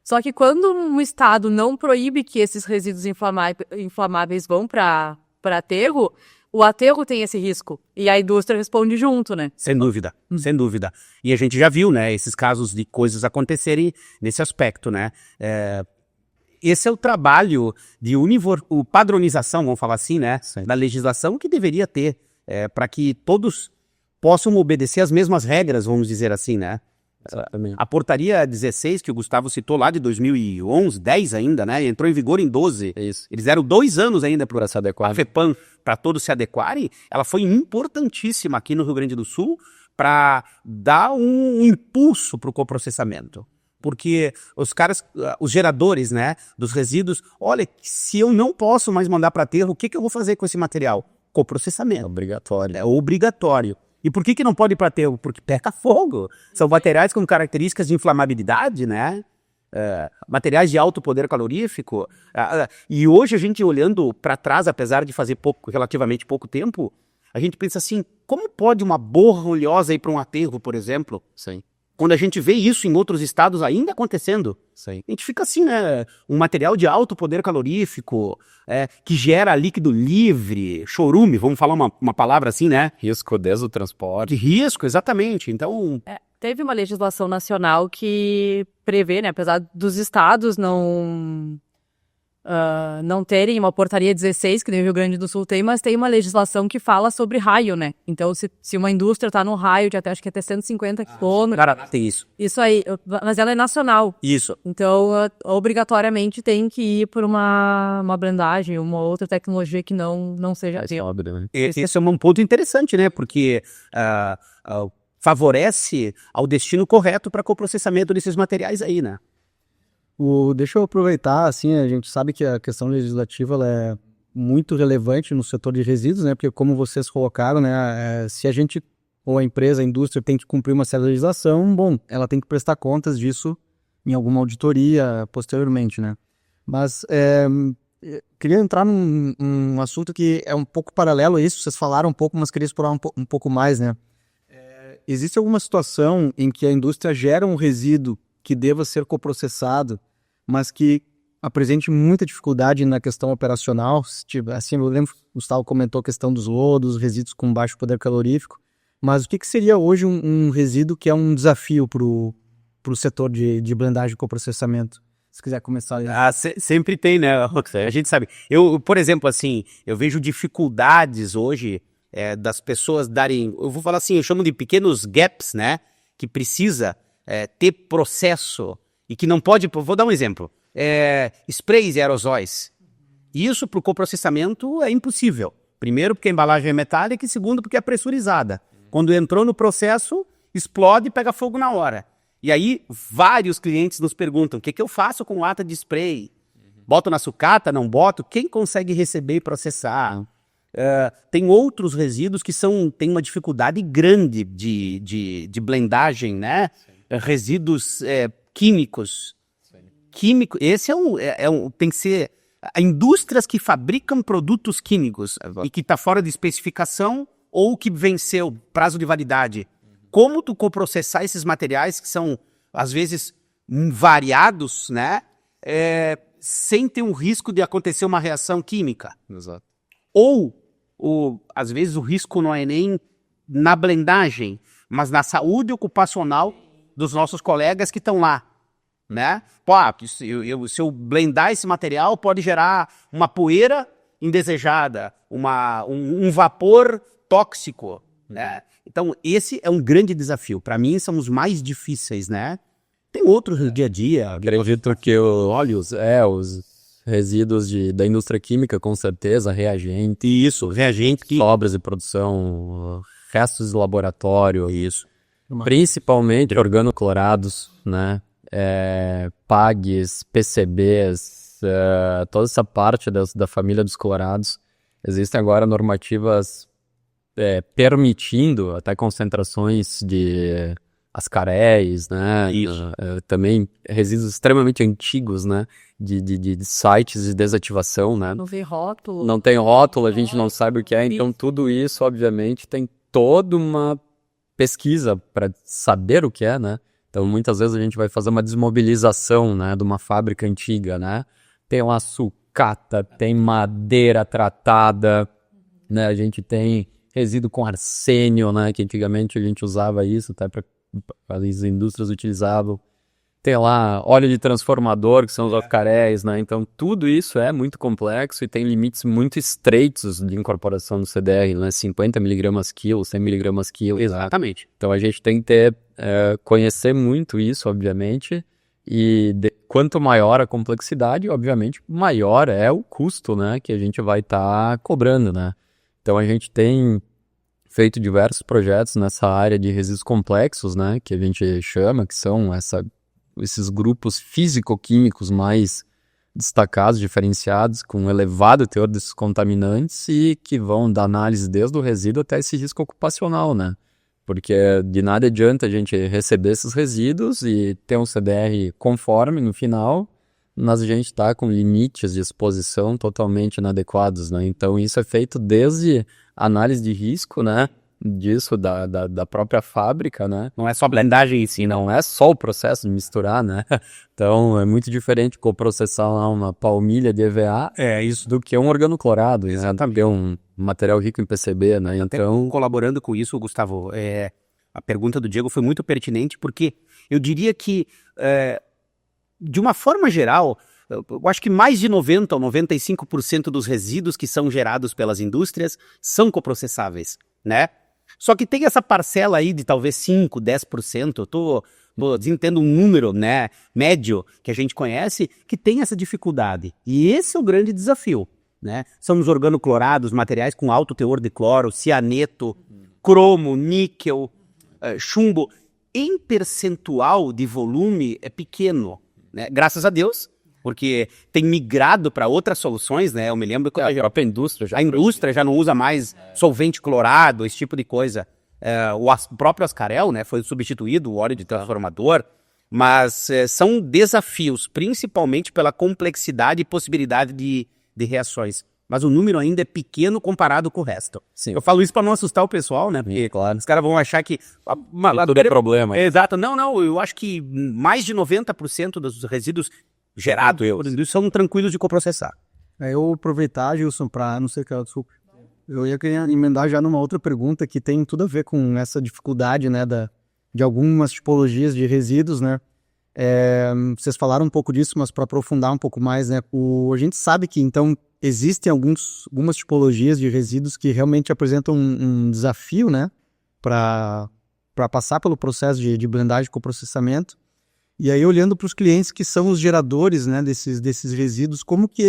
Só que quando um estado não proíbe que esses resíduos inflamáveis vão para aterro, o aterro tem esse risco e a indústria responde junto, né? Sem dúvida, sem dúvida. E a gente já viu, né, esses casos de coisas acontecerem nesse aspecto, né? Esse é o trabalho de padronização, vamos falar assim, né, da legislação que deveria ter para que todos possam obedecer as mesmas regras, vamos dizer assim, né? A portaria 16, que o Gustavo citou lá de 2011, 10 ainda, né? Entrou em vigor em 12. Isso. Eles deram 2 anos ainda para se adequar. A FEPAM, para todos se adequarem. Ela foi importantíssima aqui no Rio Grande do Sul para dar um impulso para o coprocessamento. Porque os geradores, né, dos resíduos, olha, se eu não posso mais mandar para aterro, o que eu vou fazer com esse material? Coprocessamento. É obrigatório. É obrigatório. E por que não pode ir para aterro? Porque pega fogo. São materiais com características de inflamabilidade, né? Materiais de alto poder calorífico. E hoje a gente olhando para trás, apesar de fazer relativamente pouco tempo, a gente pensa assim, como pode uma borra oleosa ir para um aterro, por exemplo? Sim. Quando a gente vê isso em outros estados ainda acontecendo, Sim. a gente fica assim, né? Um material de alto poder calorífico, que gera líquido livre, chorume, vamos falar uma palavra assim, né? Risco desde o transporte. De risco, exatamente. Então... Teve uma legislação nacional que prevê, né, apesar dos estados não não terem uma portaria 16, que nem o Rio Grande do Sul tem, mas tem uma legislação que fala sobre raio, né? Então, se uma indústria está num raio de acho que até 150 quilômetros... Paraná tem isso. Isso aí, mas ela é nacional. Isso. Então, obrigatoriamente tem que ir por uma blendagem, uma outra tecnologia que não seja... Esse é um ponto interessante, né? Porque favorece ao destino correto para coprocessamento desses materiais aí, né? Deixa eu aproveitar, assim, a gente sabe que a questão legislativa ela é muito relevante no setor de resíduos, né? Porque como vocês colocaram, né? Se a gente, ou a empresa, a indústria tem que cumprir uma certa legislação, bom, ela tem que prestar contas disso em alguma auditoria posteriormente, né? Mas queria entrar num assunto que é um pouco paralelo a isso, vocês falaram um pouco, mas queria explorar um pouco mais, né? Existe alguma situação em que a indústria gera um resíduo que deva ser coprocessado, mas que apresente muita dificuldade na questão operacional? Assim, eu lembro que o Gustavo comentou a questão dos lodos, resíduos com baixo poder calorífico, mas o que seria hoje um resíduo que é um desafio para o setor de blendagem e coprocessamento? Se quiser começar aí. Sempre tem, né, Roxane? A gente sabe. Por exemplo, assim, eu vejo dificuldades hoje das pessoas darem, eu vou falar assim, eu chamo de pequenos gaps, né, que precisa ter processo e que não pode, vou dar um exemplo, sprays e aerosóis. Isso para o coprocessamento é impossível. Primeiro porque a embalagem é metálica e segundo porque é pressurizada. Quando entrou no processo, explode e pega fogo na hora. E aí vários clientes nos perguntam, o que eu faço com lata de spray? Boto na sucata, não boto? Quem consegue receber e processar? Tem outros resíduos que têm uma dificuldade grande de blendagem, né? Resíduos químicos. Químico, esse tem que ser indústrias que fabricam produtos químicos e que está fora de especificação ou que venceu prazo de validade. Como tu coprocessar esses materiais que são, às vezes, variados, né? Sem ter um risco de acontecer uma reação química. Exato. Às vezes o risco não é nem na blendagem, mas na saúde ocupacional dos nossos colegas que estão lá, né? Se eu blendar esse material, pode gerar uma poeira indesejada, um vapor tóxico, né? Então, esse é um grande desafio. Para mim, são os mais difíceis, né? Tem outros no dia a dia. Acredito que os resíduos da indústria química, com certeza, reagente, sobras de produção, restos de laboratório, principalmente organoclorados, né? PAGs, PCBs, toda essa parte da família dos clorados. Existem agora normativas permitindo até concentrações de ascaréis, né? Também resíduos extremamente antigos, né? De sites de desativação, né? Não vê rótulo. Não tem rótulo, a gente não sabe o que é. Então, tudo isso, obviamente, tem toda uma pesquisa para saber o que é, né? Então, muitas vezes a gente vai fazer uma desmobilização, né? De uma fábrica antiga, né? Tem uma sucata, tem madeira tratada, né? A gente tem resíduo com arsênio, né? Que antigamente a gente usava isso, até para as indústrias utilizavam. Tem lá óleo de transformador, que são os ascaréis, né? Então, tudo isso é muito complexo e tem limites muito estreitos de incorporação do CDR, né? 50 mg quilo, 100 mg quilo. Exatamente. Então, a gente tem que conhecer muito isso, obviamente, e quanto maior a complexidade, obviamente, maior é o custo, né? Que a gente vai estar cobrando, né? Então, a gente tem feito diversos projetos nessa área de resíduos complexos, né? Que a gente chama, que são esses grupos físico-químicos mais destacados, diferenciados, com um elevado teor desses contaminantes e que vão da análise desde o resíduo até esse risco ocupacional, né? Porque de nada adianta a gente receber esses resíduos e ter um CDR conforme no final, mas a gente está com limites de exposição totalmente inadequados, né? Então isso é feito desde análise de risco, né? Disso, da própria fábrica, né? Não é só blendagem em si, não é só o processo de misturar, né? Então, é muito diferente coprocessar lá uma palmilha de EVA do que um organoclorado, exatamente. Um material rico em PCB, né? Então, colaborando com isso, Gustavo, a pergunta do Diego foi muito pertinente, porque eu diria que, de uma forma geral, eu acho que mais de 90% ou 95% dos resíduos que são gerados pelas indústrias são coprocessáveis, né? Só que tem essa parcela aí de talvez 5%, 10%, eu tô tendo um número, né, médio que a gente conhece, que tem essa dificuldade. E esse é o grande desafio, né? São os organoclorados, materiais com alto teor de cloro, cianeto, cromo, níquel, chumbo. Em percentual de volume é pequeno, né? Graças a Deus, porque tem migrado para outras soluções, né? Eu me lembro que A própria indústria a indústria já não usa mais solvente clorado, esse tipo de coisa. O próprio Ascarel, né, foi substituído, o óleo de transformador, mas são desafios, principalmente pela complexidade e possibilidade de reações. Mas o número ainda é pequeno comparado com o resto. Sim. Eu falo isso para não assustar o pessoal, né? Porque claro. os caras vão achar que... Tudo é problema. Exato. Não, eu acho que mais de 90% dos resíduos gerados por indústria são tranquilos de coprocessar. Eu aproveitar, Gilson, para não sei o que, desculpa. Eu ia querer emendar já numa outra pergunta que tem tudo a ver com essa dificuldade, né, de algumas tipologias de resíduos, né? Vocês falaram um pouco disso, mas para aprofundar um pouco mais, né? A gente sabe que, então, existem algumas tipologias de resíduos que realmente apresentam um desafio, né? Para passar pelo processo de blendagem com processamento. E aí, olhando para os clientes que são os geradores, né, desses resíduos, como que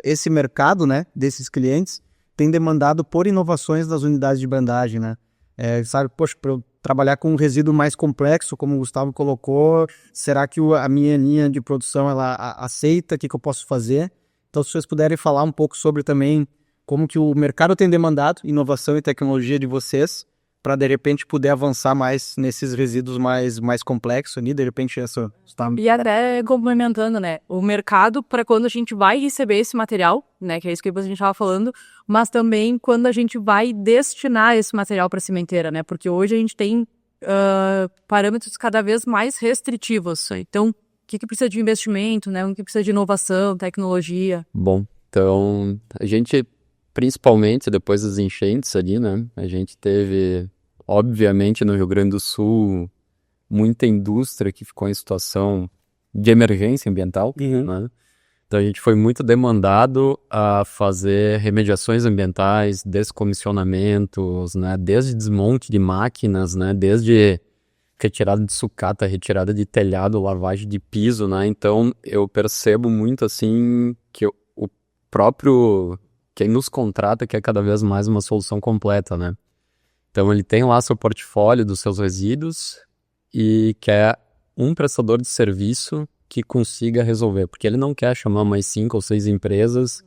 esse mercado, né, desses clientes tem demandado por inovações das unidades de blendagem, né? Sabe, poxa, para eu trabalhar com um resíduo mais complexo, como o Gustavo colocou, será que a minha linha de produção ela aceita? O que eu posso fazer? Então, se vocês puderem falar um pouco sobre também como que o mercado tem demandado inovação e tecnologia de vocês, para de repente poder avançar mais nesses resíduos mais complexos ali, de repente essa... E até complementando, né, o mercado para quando a gente vai receber esse material, né, que é isso que a gente estava falando, mas também quando a gente vai destinar esse material para a cimenteira, né, porque hoje a gente tem parâmetros cada vez mais restritivos. Então, o que precisa de investimento, né, o que precisa de inovação, tecnologia? Bom, então a gente... Principalmente depois das enchentes ali, né? A gente teve, obviamente, no Rio Grande do Sul, muita indústria que ficou em situação de emergência ambiental, né? Então a gente foi muito demandado a fazer remediações ambientais, descomissionamentos, né? Desde desmonte de máquinas, né? Desde retirada de sucata, retirada de telhado, lavagem de piso, né? Então eu percebo muito, assim, que o próprio... Quem nos contrata quer cada vez mais uma solução completa, né? Então ele tem lá seu portfólio dos seus resíduos e quer um prestador de serviço que consiga resolver, porque ele não quer chamar mais 5 ou 6 empresas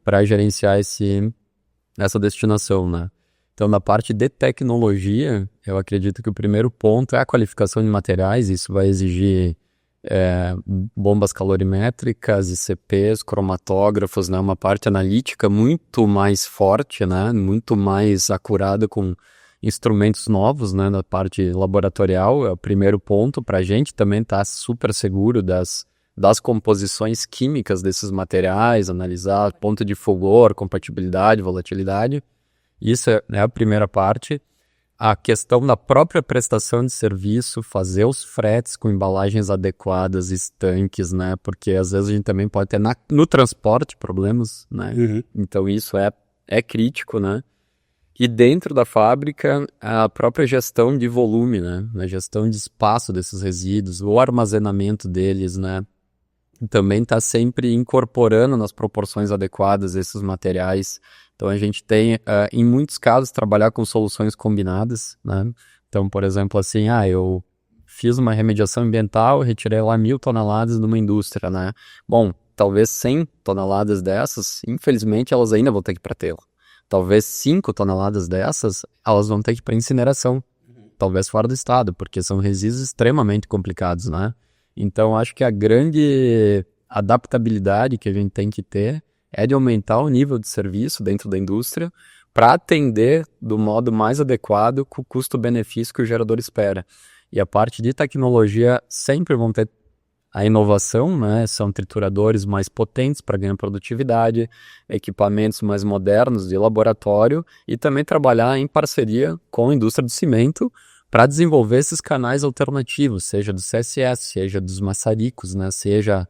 para gerenciar essa destinação, né? Então, na parte de tecnologia, eu acredito que o primeiro ponto é a qualificação de materiais. Isso vai exigir bombas calorimétricas, ICPs, cromatógrafos, né? Uma parte analítica muito mais forte, né? Muito mais acurada, com instrumentos novos, né? Na parte laboratorial é o primeiro ponto para a gente também estar super seguro das composições químicas desses materiais, analisar ponto de fulgor, compatibilidade, volatilidade. Isso é a primeira parte. A questão da própria prestação de serviço, fazer os fretes com embalagens adequadas, estanques, né? Porque às vezes a gente também pode ter no transporte problemas, né? Então isso é crítico, né? E dentro da fábrica, a própria gestão de volume, né? A gestão de espaço desses resíduos, o armazenamento deles, né? Também está sempre incorporando nas proporções adequadas esses materiais. Então a gente tem, em muitos casos, trabalhar com soluções combinadas, né? Então, por exemplo, assim, eu fiz uma remediação ambiental, retirei lá 1.000 toneladas de uma indústria, né? Bom, talvez 100 toneladas dessas, infelizmente, elas ainda vão ter que ir para aterro. Talvez 5 toneladas dessas, elas vão ter que ir para incineração, talvez fora do estado, porque são resíduos extremamente complicados, né? Então, acho que a grande adaptabilidade que a gente tem que ter é de aumentar o nível de serviço dentro da indústria para atender do modo mais adequado com o custo-benefício que o gerador espera. E a parte de tecnologia sempre vão ter a inovação, né? São trituradores mais potentes para ganhar produtividade, equipamentos mais modernos de laboratório e também trabalhar em parceria com a indústria do cimento para desenvolver esses canais alternativos, seja do CSS, seja dos maçaricos, né, seja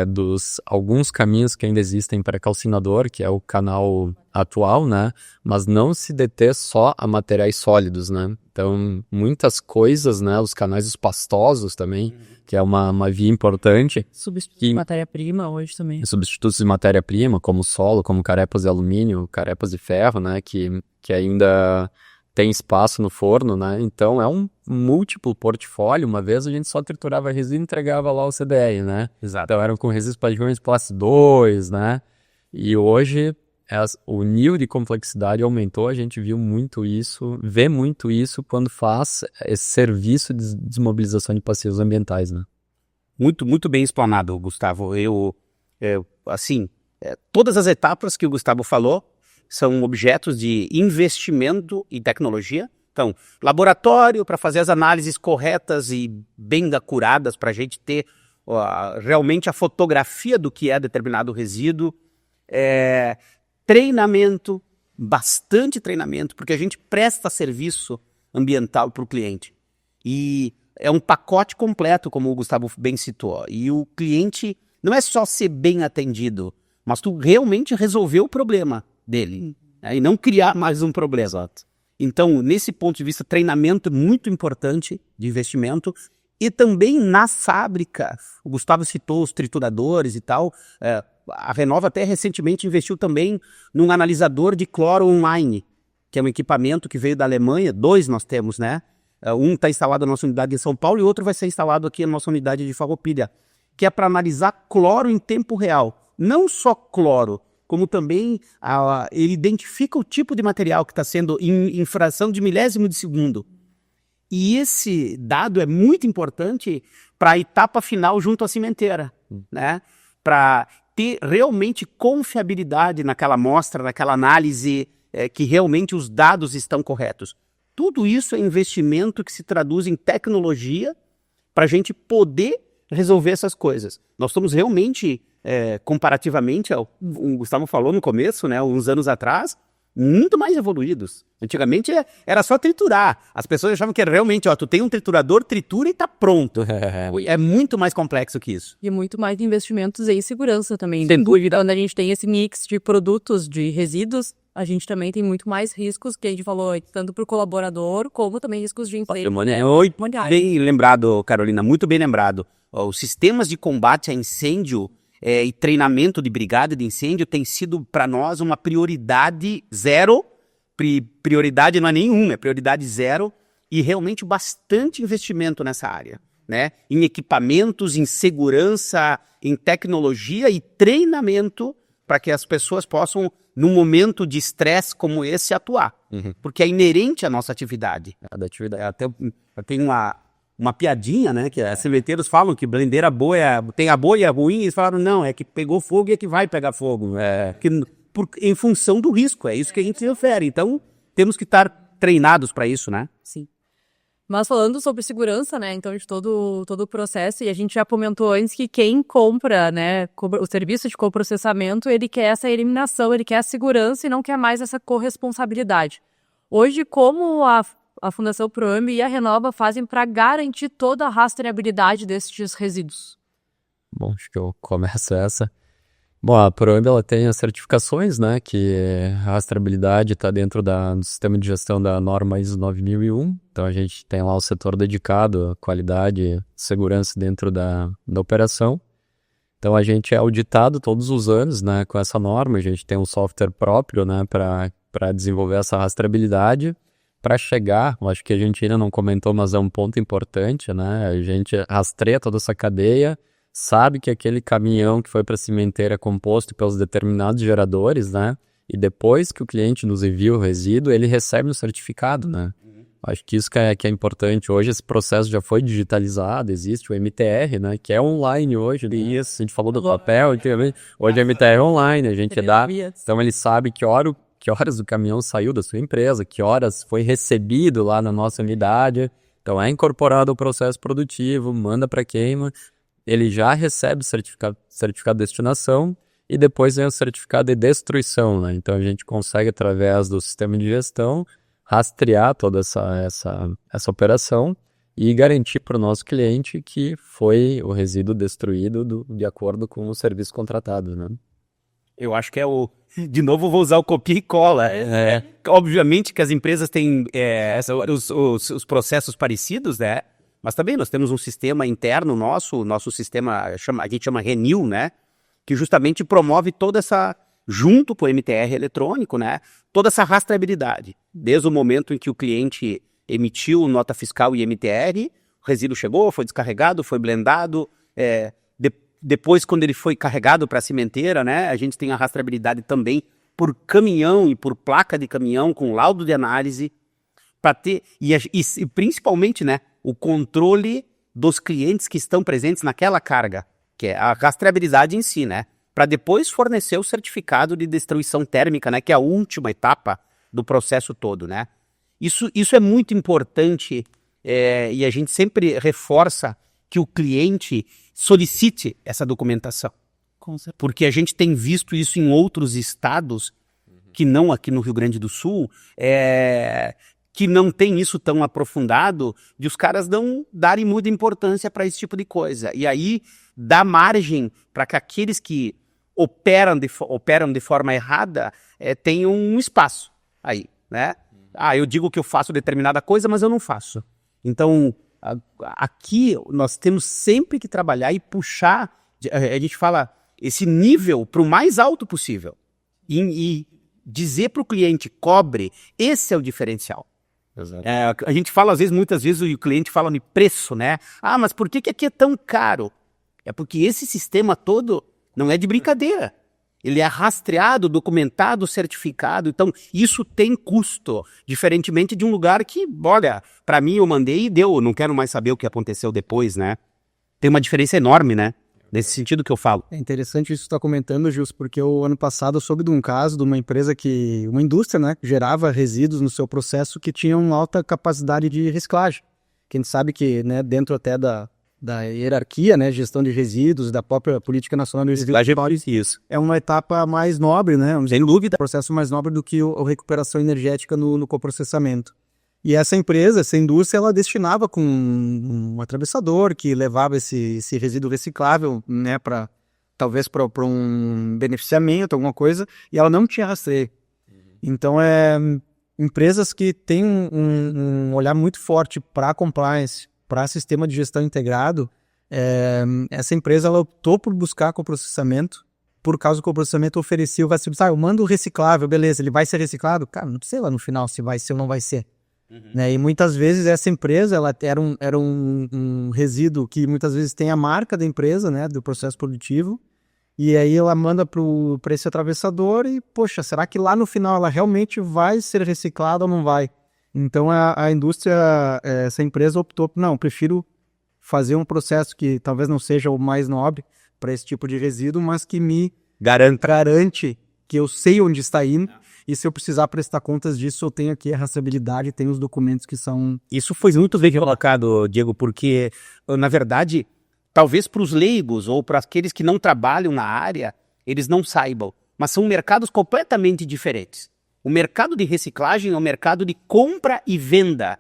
dos alguns caminhos que ainda existem para calcinador, que é o canal atual, né, mas não se deter só a materiais sólidos, né, então muitas coisas, né, os canais espastosos também, que é uma via importante. Substituto de matéria-prima hoje também. Substitutos de matéria-prima, como solo, como carepas de alumínio, carepas de ferro, né, que ainda tem espaço no forno, né? Então é um múltiplo portfólio. Uma vez a gente só triturava resíduo e entregava lá o CDR, né? Exato. Então eram com resíduos padrões Classe 2, né? E hoje o nível de complexidade aumentou, a gente viu muito isso, vê muito isso quando faz esse serviço de desmobilização de passivos ambientais, né? Muito, muito bem explanado, Gustavo. Todas as etapas que o Gustavo falou são objetos de investimento em tecnologia. Então, laboratório para fazer as análises corretas e bem acuradas para a gente ter realmente a fotografia do que é determinado resíduo. Treinamento, bastante treinamento, porque a gente presta serviço ambiental para o cliente. E é um pacote completo, como o Gustavo bem citou. E o cliente não é só ser bem atendido, mas tu realmente resolver o problema dele, né? E não criar mais um problema. Exato. Então, nesse ponto de vista, treinamento é muito importante de investimento. E também na fábrica, o Gustavo citou os trituradores e tal, a Renova até recentemente investiu também num analisador de cloro online, que é um equipamento que veio da Alemanha, 2 nós temos, né? Um está instalado na nossa unidade em São Paulo e outro vai ser instalado aqui na nossa unidade de Farroupilha, que é para analisar cloro em tempo real. Não só cloro, como também ele identifica o tipo de material que está sendo em fração de milésimo de segundo. E esse dado é muito importante para a etapa final junto à cimenteira, né? Para ter realmente confiabilidade naquela amostra, naquela análise, que realmente os dados estão corretos. Tudo isso é investimento que se traduz em tecnologia para a gente poder resolver essas coisas. Nós estamos realmente, comparativamente, o Gustavo falou no começo, né, uns anos atrás, muito mais evoluídos. Antigamente era só triturar. As pessoas achavam que era realmente, tu tem um triturador, tritura e tá pronto. É muito mais complexo que isso. E muito mais investimentos em segurança também. Sem dúvida. Quando a gente tem esse mix de produtos, de resíduos, a gente também tem muito mais riscos, que a gente falou, tanto para o colaborador, como também riscos de emprego. Bem lembrado, Carolina, muito bem lembrado. Os sistemas de combate a incêndio e treinamento de brigada de incêndio tem sido para nós uma prioridade zero. Prioridade não é nenhum, é prioridade zero, e realmente bastante investimento nessa área, né? Em equipamentos, em segurança, em tecnologia e treinamento para que as pessoas possam, num momento de estresse como esse, atuar. Porque é inerente à nossa atividade. Até tem uma piadinha, né? Que os cemiteiros falam que blendeira boa tem a boa e a ruim, e eles falaram, não, é que pegou fogo e é que vai pegar fogo. Em função do risco, é isso que a gente se refere. Então, temos que estar treinados para isso, né? Sim. Mas falando sobre segurança, né, então de todo o processo, e a gente já comentou antes que quem compra, né, o serviço de coprocessamento, ele quer essa eliminação, ele quer a segurança e não quer mais essa corresponsabilidade. Hoje, como a Fundação Proambi e a Renova fazem para garantir toda a rastreabilidade desses resíduos? Bom, acho que eu começo essa. Bom, a Proambi, ela tem as certificações, né, que a rastreabilidade está dentro do sistema de gestão da norma ISO 9001, então a gente tem lá o setor dedicado à qualidade e segurança dentro da operação. Então a gente é auditado todos os anos, né, com essa norma, a gente tem um software próprio, né, para desenvolver essa rastreabilidade, para chegar, eu acho que a gente ainda não comentou, mas é um ponto importante, né, a gente rastreia toda essa cadeia, sabe que aquele caminhão que foi para a cimenteira é composto pelos determinados geradores, né? E depois que o cliente nos envia o resíduo, ele recebe um certificado, né? Acho que isso que é importante. Hoje esse processo já foi digitalizado, existe o MTR, né? Que é online hoje. Isso, a gente falou do papel, antigamente. Hoje o MTR é online, a gente dá. Então ele sabe que horas o caminhão saiu da sua empresa, que horas foi recebido lá na nossa unidade. Então é incorporado ao processo produtivo, manda para queima. Ele já recebe o certificado de destinação e depois vem o certificado de destruição, né? Então a gente consegue, através do sistema de gestão, rastrear toda essa operação e garantir para o nosso cliente que foi o resíduo destruído de acordo com o serviço contratado, né? Eu acho que de novo, vou usar o copia e cola. Obviamente que as empresas têm os processos parecidos, né? Mas também nós temos um sistema interno nosso sistema, a gente chama Renew, né? Que justamente promove toda essa, junto com o MTR eletrônico, né? Toda essa rastreabilidade. Desde o momento em que o cliente emitiu nota fiscal e MTR, o resíduo chegou, foi descarregado, foi blendado, depois, quando ele foi carregado para a cimenteira, né, a gente tem a rastreabilidade também por caminhão e por placa de caminhão com laudo de análise, para ter, e principalmente, né, o controle dos clientes que estão presentes naquela carga, que é a rastreabilidade em si, né, para depois fornecer o certificado de destruição térmica, né, que é a última etapa do processo todo, né. Isso é muito importante e a gente sempre reforça que o cliente solicite essa documentação. Porque a gente tem visto isso em outros estados, que não aqui no Rio Grande do Sul, que não tem isso tão aprofundado, de os caras não darem muita importância para esse tipo de coisa. E aí dá margem para que aqueles que operam de forma errada tenham um espaço aí, né? Eu digo que eu faço determinada coisa, mas eu não faço. Então, aqui nós temos sempre que trabalhar e puxar, a gente fala, esse nível para o mais alto possível. E dizer para o cliente, cobre, esse é o diferencial. Exato. A gente fala, muitas vezes o cliente fala de preço, né? Mas por que aqui é tão caro? É porque esse sistema todo não é de brincadeira. Ele é rastreado, documentado, certificado. Então, isso tem custo. Diferentemente de um lugar que, olha, para mim eu mandei e deu. Não quero mais saber o que aconteceu depois, né? Tem uma diferença enorme, né? Nesse sentido que eu falo. É interessante isso que você está comentando, Gilson, porque o ano passado eu soube de um caso de uma empresa uma indústria, né, que gerava resíduos no seu processo que tinham alta capacidade de reciclagem. Que a gente sabe que, né, dentro até da hierarquia, né, gestão de resíduos, da própria Política Nacional de Resíduos, Isso. é uma etapa mais nobre, né, Sem dúvida. um processo mais nobre do que a recuperação energética no coprocessamento. E essa empresa, essa indústria, ela destinava com um atravessador que levava esse resíduo reciclável, né, talvez para um beneficiamento, alguma coisa, e ela não tinha rastreio. Então, empresas que têm um olhar muito forte para compliance, para sistema de gestão integrado, essa empresa ela optou por buscar coprocessamento, por causa do coprocessamento oferecia o rastreio. Eu mando o reciclável, beleza, ele vai ser reciclado? Cara, não sei lá no final se vai ser ou não vai ser. Né? E muitas vezes essa empresa ela era um resíduo que muitas vezes tem a marca da empresa, né, do processo produtivo, e aí ela manda para esse atravessador e, poxa, será que lá no final ela realmente vai ser reciclada ou não vai? Então a indústria, essa empresa optou, não, prefiro fazer um processo que talvez não seja o mais nobre para esse tipo de resíduo, mas que me garante que eu sei onde está indo. E se eu precisar prestar contas disso, eu tenho aqui a rastreabilidade, tenho os documentos que são... Isso foi muito bem colocado, Diego, porque, na verdade, talvez para os leigos ou para aqueles que não trabalham na área, eles não saibam, mas são mercados completamente diferentes. O mercado de reciclagem é um mercado de compra e venda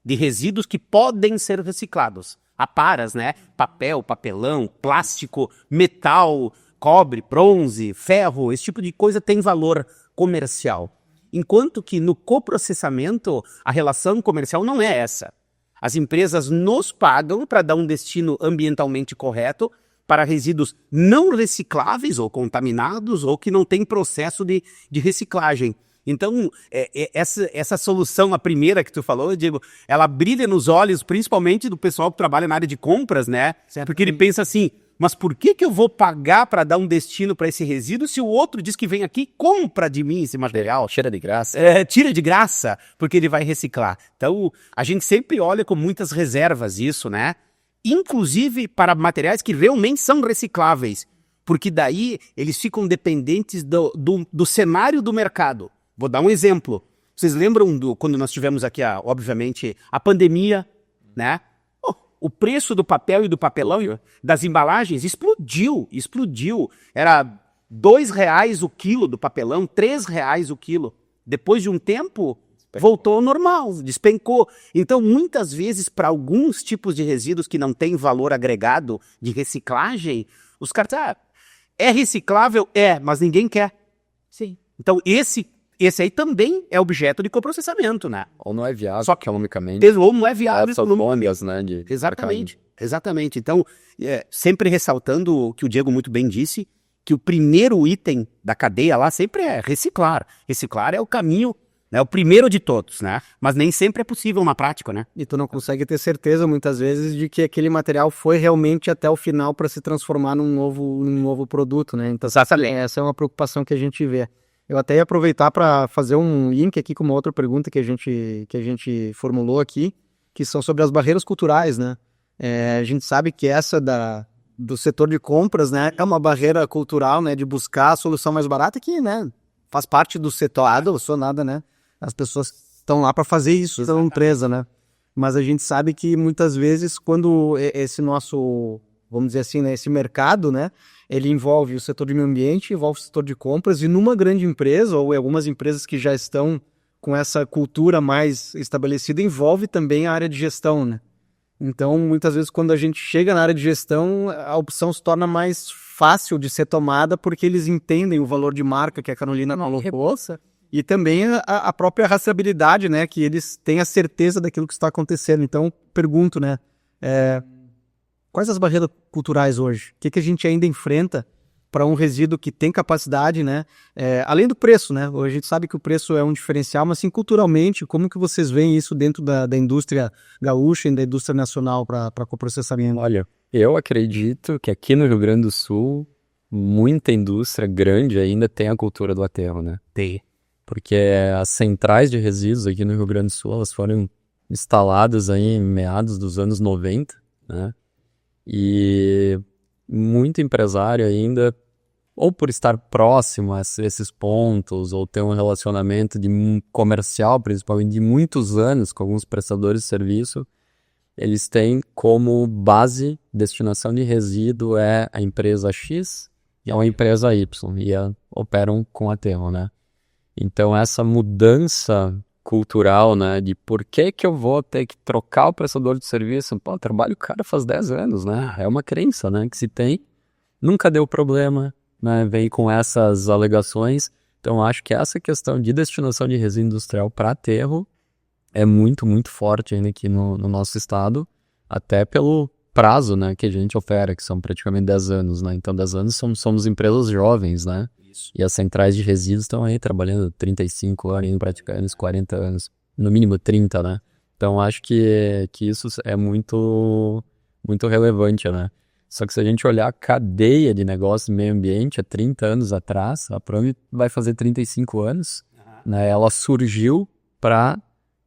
de resíduos que podem ser reciclados. Aparas, né? Papel, papelão, plástico, metal, cobre, bronze, ferro, esse tipo de coisa tem valor comercial. Enquanto que no coprocessamento, a relação comercial não é essa. As empresas nos pagam para dar um destino ambientalmente correto para resíduos não recicláveis ou contaminados ou que não tem processo de reciclagem. Então, essa solução, a primeira que tu falou, Diego, ela brilha nos olhos, principalmente do pessoal que trabalha na área de compras, né? Certo. Porque ele pensa assim, mas por que eu vou pagar para dar um destino para esse resíduo se o outro diz que vem aqui e compra de mim esse material? Tira de graça. Tira de graça, porque ele vai reciclar. Então, a gente sempre olha com muitas reservas isso, né? Inclusive para materiais que realmente são recicláveis, porque daí eles ficam dependentes do cenário do mercado. Vou dar um exemplo. Vocês lembram quando nós tivemos aqui, obviamente, a pandemia, né? O preço do papel e do papelão, das embalagens, explodiu. Era R$2 o quilo do papelão, R$3 o quilo. Depois de um tempo, voltou ao normal, despencou. Então, muitas vezes, para alguns tipos de resíduos que não têm valor agregado de reciclagem, os caras, é reciclável? É, mas ninguém quer. Sim. Então, esse aí também é objeto de coprocessamento, né? Ou não é viável Só que economicamente. ou não é viável. São bônus, né? Exatamente. Então, sempre ressaltando o que o Diego muito bem disse, que o primeiro item da cadeia lá sempre é reciclar. Reciclar é o caminho, né, o primeiro de todos, né? Mas nem sempre é possível na prática, né? E tu não consegue ter certeza, muitas vezes, de que aquele material foi realmente até o final para se transformar num novo produto, né? Então, essa é uma preocupação que a gente vê. Eu até ia aproveitar para fazer um link aqui com uma outra pergunta que a gente formulou aqui, que são sobre as barreiras culturais, né? A gente sabe que essa do setor de compras, né, é uma barreira cultural, né, de buscar a solução mais barata que, né, faz parte do setor, eu sou nada, né? As pessoas estão lá para fazer isso, são empresa, né? Mas a gente sabe que muitas vezes quando esse nosso, vamos dizer assim, né, esse mercado, né, ele envolve o setor de meio ambiente, envolve o setor de compras, e numa grande empresa, ou algumas empresas que já estão com essa cultura mais estabelecida, envolve também a área de gestão, né? Então, muitas vezes, quando a gente chega na área de gestão, a opção se torna mais fácil de ser tomada, porque eles entendem o valor de marca que a Carolina colocou, e também a própria rastreabilidade, né? Que eles têm a certeza daquilo que está acontecendo. Então, pergunto, né? Quais as barreiras culturais hoje? O que a gente ainda enfrenta para um resíduo que tem capacidade, né? Além do preço, né? Hoje a gente sabe que o preço é um diferencial, mas assim, culturalmente, como que vocês veem isso dentro da indústria gaúcha e da indústria nacional para coprocessamento? Olha, eu acredito que aqui no Rio Grande do Sul, muita indústria grande ainda tem a cultura do aterro, né? Tem. Porque as centrais de resíduos aqui no Rio Grande do Sul, elas foram instaladas aí em meados dos anos 90, né? E muito empresário ainda, ou por estar próximo a esses pontos, ou ter um relacionamento comercial, principalmente de muitos anos com alguns prestadores de serviço, eles têm como base destinação de resíduo a empresa X e a empresa Y, e operam com aterro, né? Então essa mudança cultural, né, de por que eu vou ter que trocar o prestador de serviço? Pô, trabalho o cara faz 10 anos, né? É uma crença, né, que se tem. Nunca deu problema, né? Vem com essas alegações. Então, acho que essa questão de destinação de resíduo industrial para aterro é muito, muito forte ainda aqui no nosso estado, até pelo prazo, né, que a gente opera, que são praticamente 10 anos, né? Então, 10 anos somos empresas jovens, né? Isso. E as centrais de resíduos estão aí trabalhando 35 anos, praticamente 40 anos, no mínimo 30, né? Então, acho que isso é muito, muito relevante, né? Só que se a gente olhar a cadeia de negócio do meio ambiente há 30 anos atrás, a Proame vai fazer 35 anos, né? Ela surgiu para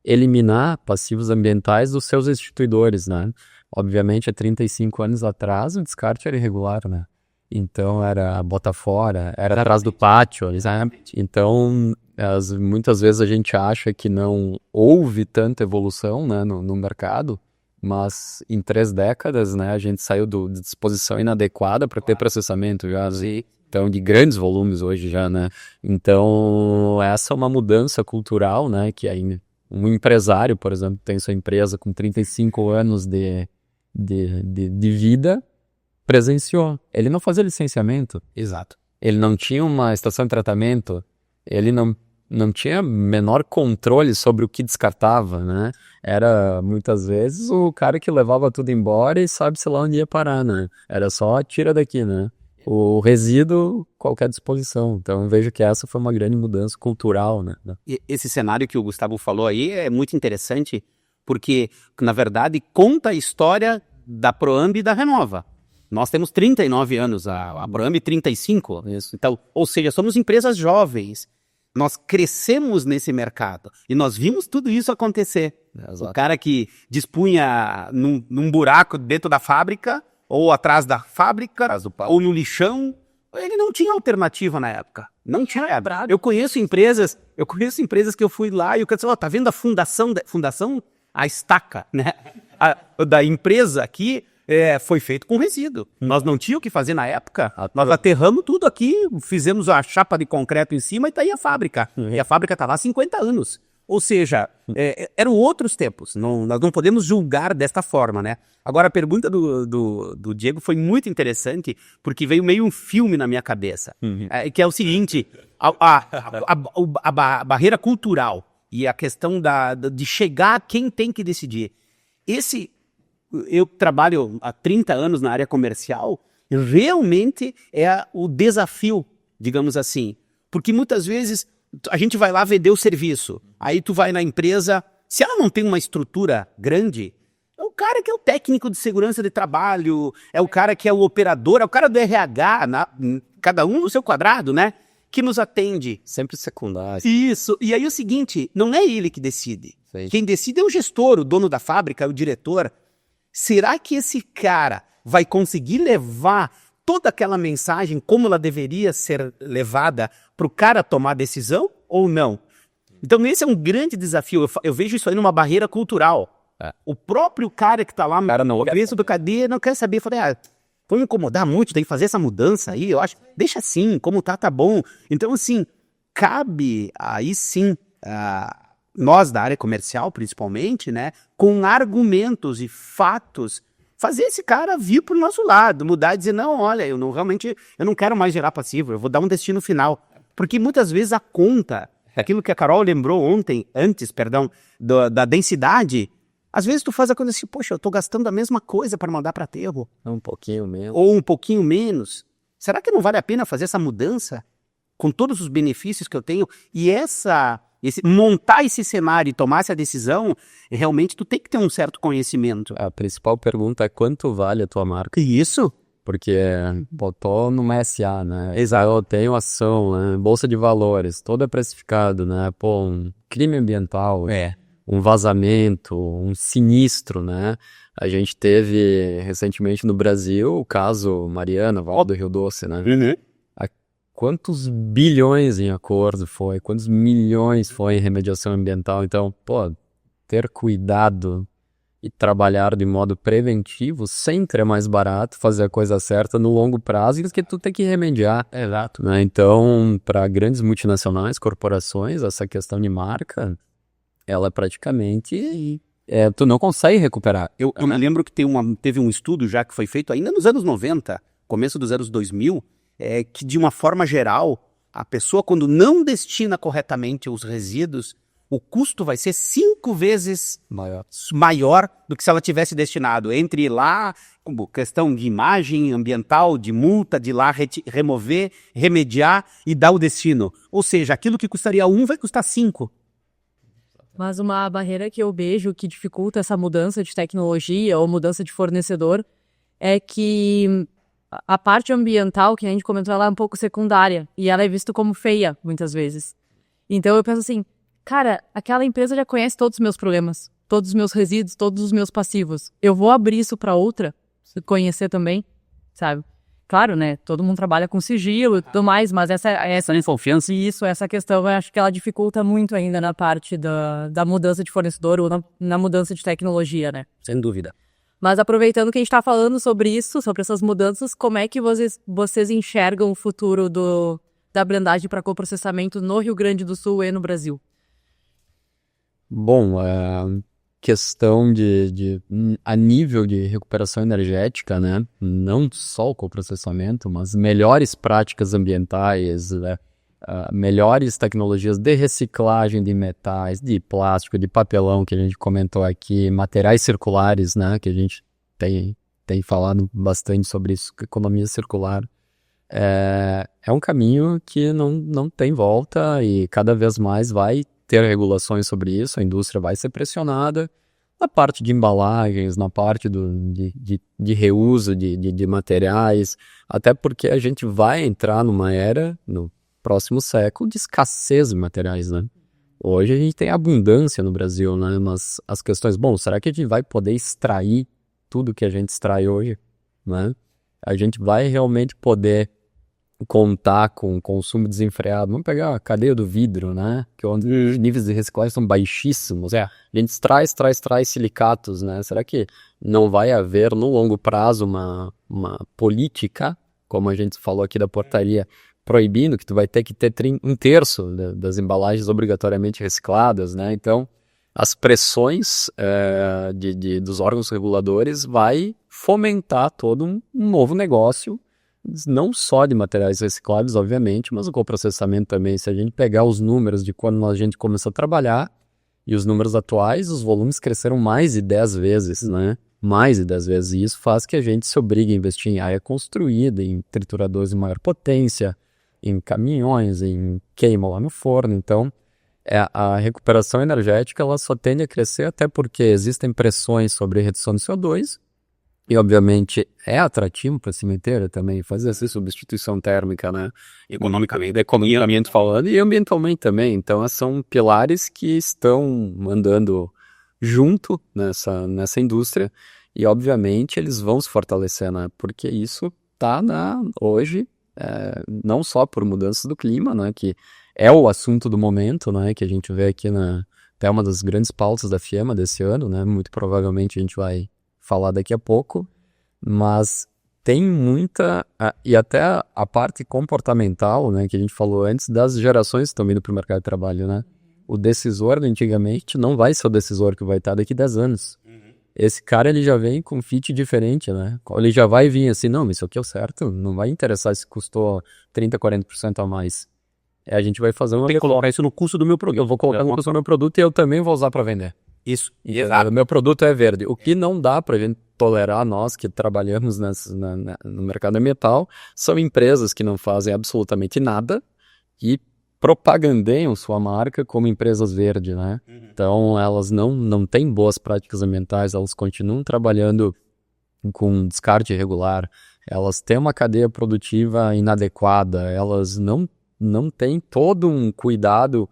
eliminar passivos ambientais dos seus instituidores, né? Obviamente, há 35 anos atrás, o descarte era irregular, né? Então, era bota fora, era atrás do pátio, sabe? Então, muitas vezes a gente acha que não houve tanta evolução, né, no mercado, mas em 3 décadas, né, a gente saiu de disposição inadequada para ter processamento já, então, de grandes volumes hoje já, né? Então, essa é uma mudança cultural, né, que aí um empresário, por exemplo, tem sua empresa com 35 anos de vida, presenciou. Ele não fazia licenciamento. Exato. Ele não tinha uma estação de tratamento. Ele não tinha menor controle sobre o que descartava, né? Era, muitas vezes, o cara que levava tudo embora e sabe-se lá onde ia parar, né? Era só tira daqui, né? O resíduo, qualquer disposição. Então, eu vejo que essa foi uma grande mudança cultural, né? E esse cenário que o Gustavo falou aí é muito interessante, porque, na verdade, conta a história da Proambi e da Renova. Nós temos 39 anos, a Proambi 35. Isso. Então, ou seja, somos empresas jovens. Nós crescemos nesse mercado e nós vimos tudo isso acontecer. Exato. O cara que dispunha num buraco dentro da fábrica, ou atrás da fábrica, ou no lixão, ele não tinha alternativa na época. Não tinha. Eu conheço empresas que eu fui lá e o cara disse, tá vendo a fundação, a estaca, né? Da empresa aqui, foi feito com resíduo. Nós não tínhamos o que fazer na época. Nós aterramos tudo aqui, fizemos a chapa de concreto em cima e tá aí a fábrica. E a fábrica tá lá há 50 anos. Ou seja, eram outros tempos, nós não podemos julgar desta forma, né? Agora, a pergunta do Diego foi muito interessante, porque veio meio um filme na minha cabeça, que é o seguinte, a barreira cultural e a questão de chegar a quem tem que decidir. Eu trabalho há 30 anos na área comercial, realmente é o desafio, digamos assim, porque muitas vezes a gente vai lá vender o serviço, aí tu vai na empresa, se ela não tem uma estrutura grande, é o cara que é o técnico de segurança de trabalho, é o cara que é o operador, é o cara do RH, cada um no seu quadrado, né? Que nos atende. Sempre secundário. Isso, e aí é o seguinte, não é ele que decide. Sim. Quem decide é o gestor, o dono da fábrica, o diretor. Será que esse cara vai conseguir levar toda aquela mensagem como ela deveria ser levada para o cara tomar decisão ou não? Então esse é um grande desafio, eu vejo isso aí numa barreira cultural. O próprio cara que está lá no começo do cadeia não quer saber, falei, vou me incomodar muito, tem que fazer essa mudança aí, eu acho, deixa assim, como tá bom. Então assim, cabe aí sim, nós da área comercial principalmente, né, com argumentos e fatos, fazer esse cara vir para o nosso lado, mudar e dizer, não, olha, eu não quero mais gerar passivo, eu vou dar um destino final. Porque muitas vezes a conta, aquilo que a Carol lembrou antes, da densidade, às vezes tu faz a coisa assim, poxa, eu estou gastando a mesma coisa para mandar para aterro. Um pouquinho menos. Ou um pouquinho menos. Será que não vale a pena fazer essa mudança? Com todos os benefícios que eu tenho? E montar esse cenário e tomar essa decisão, realmente tu tem que ter um certo conhecimento. A principal pergunta é quanto vale a tua marca? Isso? Porque botou numa SA, né? Exato. Eu tenho ação, né? Bolsa de valores, todo é precificado, né? Pô, um crime ambiental, um vazamento, um sinistro, né? A gente teve recentemente no Brasil o caso Mariana, Val do Rio Doce, né? Uhum. Quantos bilhões em acordo foi? Quantos milhões foi em remediação ambiental? Então, pô, ter cuidado e trabalhar de modo preventivo sempre é mais barato fazer a coisa certa no longo prazo do que tu ter que remediar. Exato. Né? Então, para grandes multinacionais, corporações, essa questão de marca, ela é praticamente... tu não consegue recuperar. Eu me lembro que teve um estudo já que foi feito ainda nos anos 90, começo dos anos 2000, que de uma forma geral, a pessoa quando não destina corretamente os resíduos, o custo vai ser 5 vezes maior do que se ela tivesse destinado. Entre ir lá, como questão de imagem ambiental, de multa, de ir lá remover, remediar e dar o destino. Ou seja, aquilo que custaria 1 vai custar 5. Mas uma barreira que eu vejo que dificulta essa mudança de tecnologia ou mudança de fornecedor é que a parte ambiental, que a gente comentou, ela é um pouco secundária e ela é vista como feia, muitas vezes. Então eu penso assim, cara, aquela empresa já conhece todos os meus problemas, todos os meus resíduos, todos os meus passivos. Eu vou abrir isso para outra, conhecer também, sabe? Claro, né? Todo mundo trabalha com sigilo e tudo mais, mas essa confiança. Isso, essa questão, eu acho que ela dificulta muito ainda na parte da mudança de fornecedor ou na mudança de tecnologia, né? Sem dúvida. Mas aproveitando que a gente está falando sobre isso, sobre essas mudanças, como é que vocês enxergam o futuro da blendagem para coprocessamento no Rio Grande do Sul e no Brasil? Bom, questão a nível de recuperação energética, né? Não só o coprocessamento, mas melhores práticas ambientais, melhores tecnologias de reciclagem de metais, de plástico, de papelão, que a gente comentou aqui, materiais circulares, né? Que a gente tem falado bastante sobre isso, economia circular. É um caminho que não tem volta e cada vez mais vai ter regulações sobre isso, a indústria vai ser pressionada na parte de embalagens, na parte de reuso de materiais, até porque a gente vai entrar numa era, no próximo século, de escassez de materiais, né? Hoje a gente tem abundância no Brasil, né? Mas as questões, será que a gente vai poder extrair tudo que a gente extrai hoje, né? A gente vai realmente poder contar com consumo desenfreado. Vamos pegar a cadeia do vidro, né? Que onde os níveis de reciclagem são baixíssimos. A gente extrai silicatos, né? Será que não vai haver no longo prazo uma política, como a gente falou aqui da portaria, proibindo que tu vai ter que ter um terço das embalagens obrigatoriamente recicladas, né? Então, as pressões dos órgãos reguladores vai fomentar todo um novo negócio, não só de materiais recicláveis, obviamente, mas o coprocessamento também. Se a gente pegar os números de quando a gente começou a trabalhar e os números atuais, os volumes cresceram mais de 10 vezes, né? Mais de 10 vezes. E isso faz que a gente se obrigue a investir em área construída, em trituradores de maior potência, em caminhões, em queima lá no forno. Então, a recuperação energética ela só tende a crescer até porque existem pressões sobre redução de CO2 e, obviamente, é atrativo para a cimenteira também fazer essa substituição térmica, né? Economicamente falando e ambientalmente também. Então, são pilares que estão andando junto nessa indústria e, obviamente, eles vão se fortalecer, né? Porque isso está hoje, não só por mudanças do clima, né? Que é o assunto do momento, né? Que a gente vê aqui até uma das grandes pautas da FIEMA desse ano, né? Muito provavelmente a gente vai falar daqui a pouco, mas tem muita, e até a parte comportamental, né? Que a gente falou antes, das gerações que estão vindo para o mercado de trabalho, né? O decisor, antigamente, não vai ser o decisor que vai estar daqui 10 anos. Esse cara, ele já vem com fit diferente, né? Ele já vai vir assim, não, isso aqui é o certo, não vai interessar se custou 30%, 40% a mais. A gente vai fazer Tem que colocar isso no custo do meu produto. Eu vou colocar no custo do meu produto e eu também vou usar para vender. Isso. Exato. O meu produto é verde. O que não dá para a gente tolerar, nós que trabalhamos no mercado ambiental, são empresas que não fazem absolutamente nada e propagandeiam sua marca como empresas verdes, né? Então, elas não têm boas práticas ambientais, elas continuam trabalhando com descarte irregular, elas têm uma cadeia produtiva inadequada, elas não têm todo um cuidado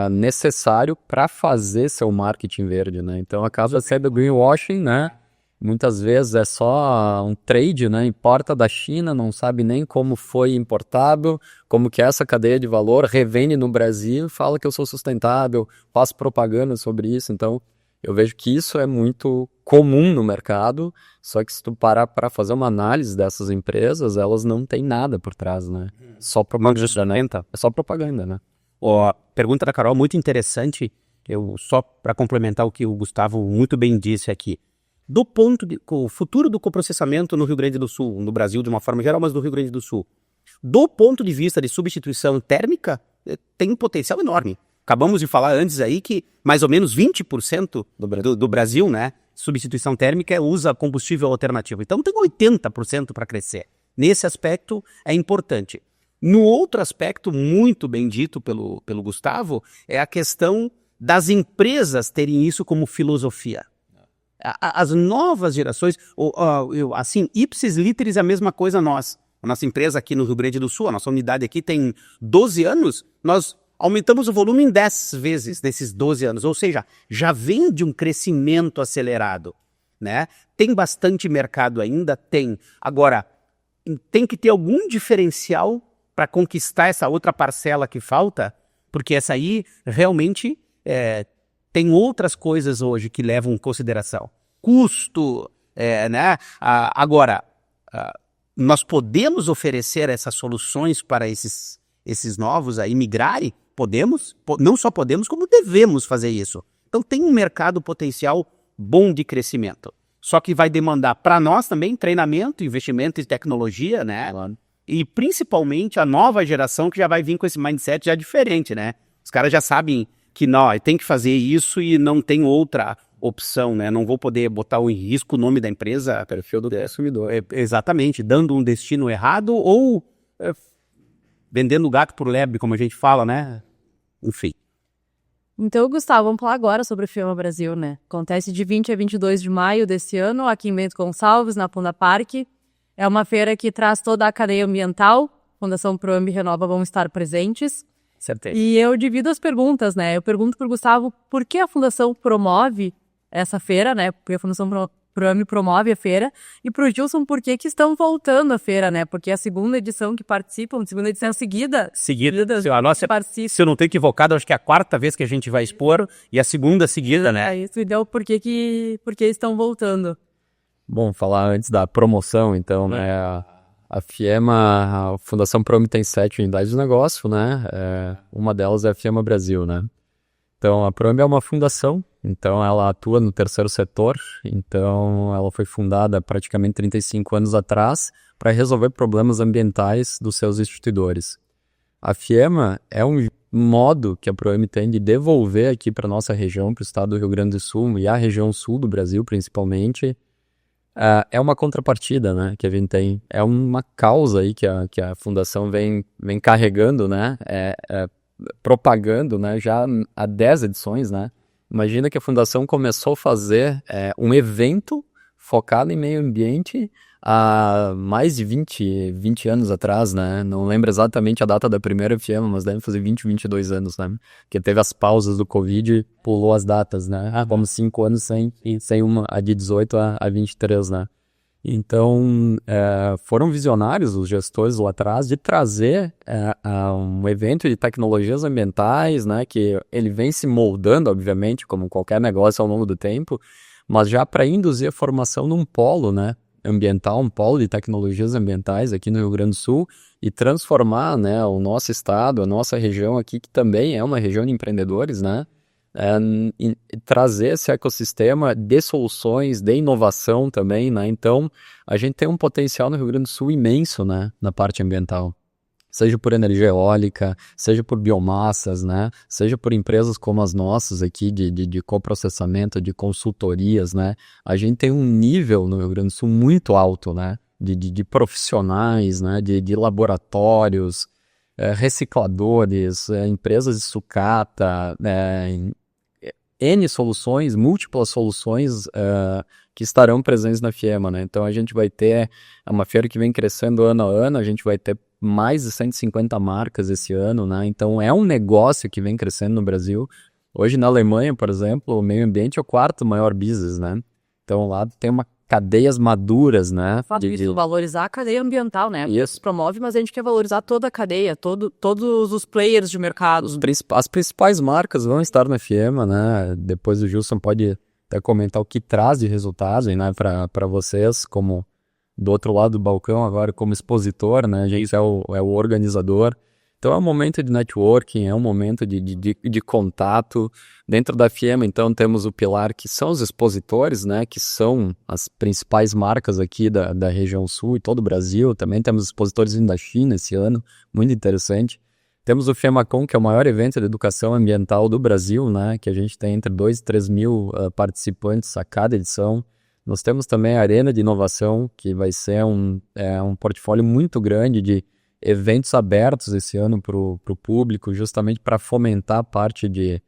necessário para fazer seu marketing verde, né? Então, acaba sendo greenwashing, né? Muitas vezes é só um trade, né? Importa da China, não sabe nem como foi importado, como que é essa cadeia de valor, revende no Brasil, fala que eu sou sustentável, faço propaganda sobre isso. Então, eu vejo que isso é muito comum no mercado, só que se tu parar para fazer uma análise dessas empresas, elas não têm nada por trás, né? Só propaganda, né? É só propaganda, né? Pergunta da Carol, muito interessante. Só para complementar o que o Gustavo muito bem disse aqui. O futuro do coprocessamento no Rio Grande do Sul, no Brasil de uma forma geral, mas no Rio Grande do Sul, do ponto de vista de substituição térmica, tem um potencial enorme. Acabamos de falar antes aí que mais ou menos 20% do Brasil, né, substituição térmica usa combustível alternativo. Então tem 80% para crescer. Nesse aspecto é importante. No outro aspecto, muito bem dito pelo Gustavo, é a questão das empresas terem isso como filosofia. As novas gerações, assim, ipsis literis é a mesma coisa nós. A nossa empresa aqui no Rio Grande do Sul, a nossa unidade aqui tem 12 anos, nós aumentamos o volume em 10 vezes nesses 12 anos, ou seja, já vem de um crescimento acelerado, né? Tem bastante mercado ainda? Tem. Agora, tem que ter algum diferencial para conquistar essa outra parcela que falta, porque essa aí realmente tem outras coisas hoje que levam em consideração. Custo, né? Agora, nós podemos oferecer essas soluções para esses novos aí migrarem? Podemos? Não só podemos, como devemos fazer isso. Então tem um mercado potencial bom de crescimento. Só que vai demandar para nós também treinamento, investimento em tecnologia, né? Claro. E principalmente a nova geração que já vai vir com esse mindset já diferente, né? Os caras já sabem que não, tem que fazer isso e não tem outra opção, né? Não vou poder botar em risco o nome da empresa. Perfil do consumidor. Exatamente, dando um destino errado ou vendendo gato por lebre, como a gente fala, né? Enfim. Então, Gustavo, vamos falar agora sobre o FIEMA Brasil, né? Acontece de 20 a 22 de maio desse ano, aqui em Bento Gonçalves, na Punda Park. É uma feira que traz toda a cadeia ambiental. Fundação ProAmbi e Renova vão estar presentes. Certeza. E eu divido as perguntas, né? Eu pergunto para o Gustavo por que a Fundação promove essa feira, né? Porque a Fundação ProAmbi promove a feira. E para o Gilson, por que estão voltando à feira, né? Porque é a segunda edição que participam, segunda edição seguida. A nossa, se eu não estou equivocado, acho que é a 4ª vez que a gente vai expor e a segunda seguida, né? É isso, então por que estão voltando? Bom, falar antes da promoção, então, né? A FIEMA, a Fundação ProAmbi tem 7 unidades de negócio, né? Uma delas é a FIEMA Brasil, né? Então, a ProAmbi é uma fundação, então ela atua no terceiro setor, então ela foi fundada praticamente 35 anos atrás para resolver problemas ambientais dos seus instituidores. A FIEMA é um modo que a ProAmbi tem de devolver aqui para a nossa região, para o estado do Rio Grande do Sul e a região sul do Brasil, principalmente, é uma contrapartida, né, que a gente tem. É uma causa aí que a fundação vem carregando, né, propagando, né, já há 10 edições, né. Imagina que a fundação começou a fazer um evento focado em meio ambiente há mais de 20 anos atrás, né? Não lembro exatamente a data da primeira FIEMA, mas deve fazer 22 anos, né? Porque teve as pausas do Covid e pulou as datas, né? Vamos 5 anos sem uma, a de 18 a 23, né? Então, foram visionários os gestores lá atrás de trazer um evento de tecnologias ambientais, né? Que ele vem se moldando, obviamente, como qualquer negócio ao longo do tempo, mas já para induzir a formação num polo, né? Ambiental, um polo de tecnologias ambientais aqui no Rio Grande do Sul e transformar, né, o nosso estado, a nossa região aqui, que também é uma região de empreendedores, né, e trazer esse ecossistema de soluções, de inovação também, né, então a gente tem um potencial no Rio Grande do Sul imenso, né, na parte ambiental. Seja por energia eólica, seja por biomassas, né? Seja por empresas como as nossas aqui de coprocessamento, de consultorias, né? A gente tem um nível no Rio Grande do Sul muito alto, né? De profissionais, né? De laboratórios, recicladores, empresas de sucata, N soluções, múltiplas soluções que estarão presentes na FIEMA, né? Então a gente vai ter uma feira que vem crescendo ano a ano, a gente vai ter mais de 150 marcas esse ano, né? Então é um negócio que vem crescendo no Brasil. Hoje na Alemanha, por exemplo, o meio ambiente é o 4º maior business, né? Então lá tem cadeias maduras, né? Valorizar a cadeia ambiental, né? Isso. Promove, mas a gente quer valorizar toda a cadeia, todos os players de mercado. As principais marcas vão estar na FIEMA, né? Depois o Gilson pode até comentar o que traz de resultado, né? Para vocês, como do outro lado do balcão agora como expositor, né? A gente é o organizador. Então é um momento de networking, é um momento de contato. Dentro da FIEMA, então, temos o pilar que são os expositores, né? Que são as principais marcas aqui da região sul e todo o Brasil. Também temos expositores vindo da China esse ano, muito interessante. Temos o FIEMACON, que é o maior evento de educação ambiental do Brasil, né? Que a gente tem entre 2 e 3 mil participantes a cada edição. Nós temos também a Arena de Inovação, que vai ser um portfólio muito grande de eventos abertos esse ano para o público, justamente para fomentar a parte de...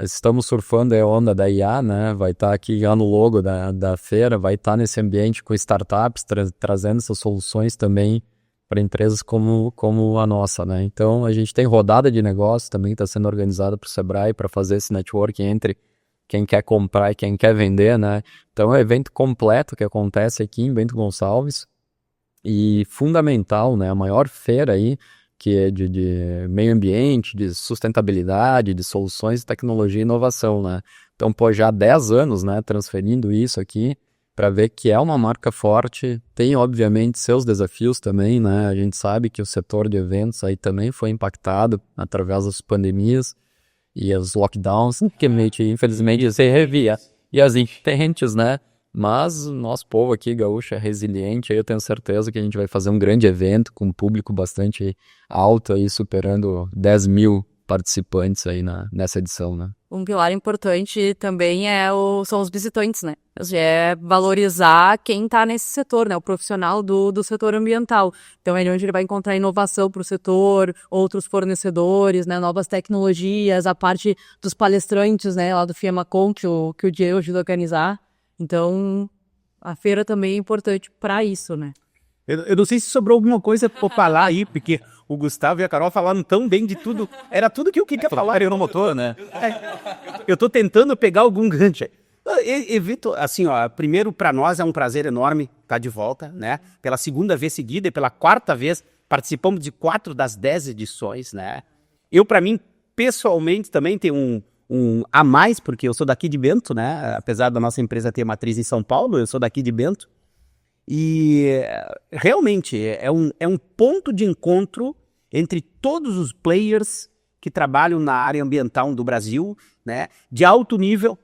Estamos surfando a onda da IA, né? Vai estar aqui já no logo da feira, vai estar nesse ambiente com startups, trazendo essas soluções também para empresas como a nossa, né? Então, a gente tem rodada de negócios também que está sendo organizada para o Sebrae para fazer esse networking entre quem quer comprar e quem quer vender, né? Então é um evento completo que acontece aqui em Bento Gonçalves e fundamental, né? A maior feira aí que é de meio ambiente, de sustentabilidade, de soluções de tecnologia e inovação, né? Então, já há 10 anos, né? Transferindo isso aqui para ver que é uma marca forte, tem obviamente seus desafios também, né? A gente sabe que o setor de eventos aí também foi impactado através das pandemias e os lockdowns, que infelizmente se revia, e as enchentes, né? Mas o nosso povo aqui, gaúcho, é resiliente, aí eu tenho certeza que a gente vai fazer um grande evento com um público bastante alto aí, superando 10 mil participantes aí nessa edição, né? Um pilar importante também são os visitantes, né? É valorizar quem está nesse setor, né? O profissional do setor ambiental. Então é onde ele vai encontrar inovação para o setor, outros fornecedores, né? Novas tecnologias, a parte dos palestrantes, né? Lá do FIEMACON, que o Diego ajuda a organizar. Então a feira também é importante para isso, né? Eu não sei se sobrou alguma coisa para falar aí, porque o Gustavo e a Carol falaram tão bem de tudo. Era tudo que eu queria falar. Aeromotor, né? Eu tô tentando pegar algum gancho. Evito, assim, ó, primeiro para nós é um prazer enorme estar de volta, né? Pela 2ª vez seguida e pela 4ª vez participamos de 4 das 10 edições, né? Eu, para mim, pessoalmente, também tenho um a mais, porque eu sou daqui de Bento, né? Apesar da nossa empresa ter matriz em São Paulo, eu sou daqui de Bento. E realmente é um ponto de encontro entre todos os players que trabalham na área ambiental do Brasil, né, de alto nível,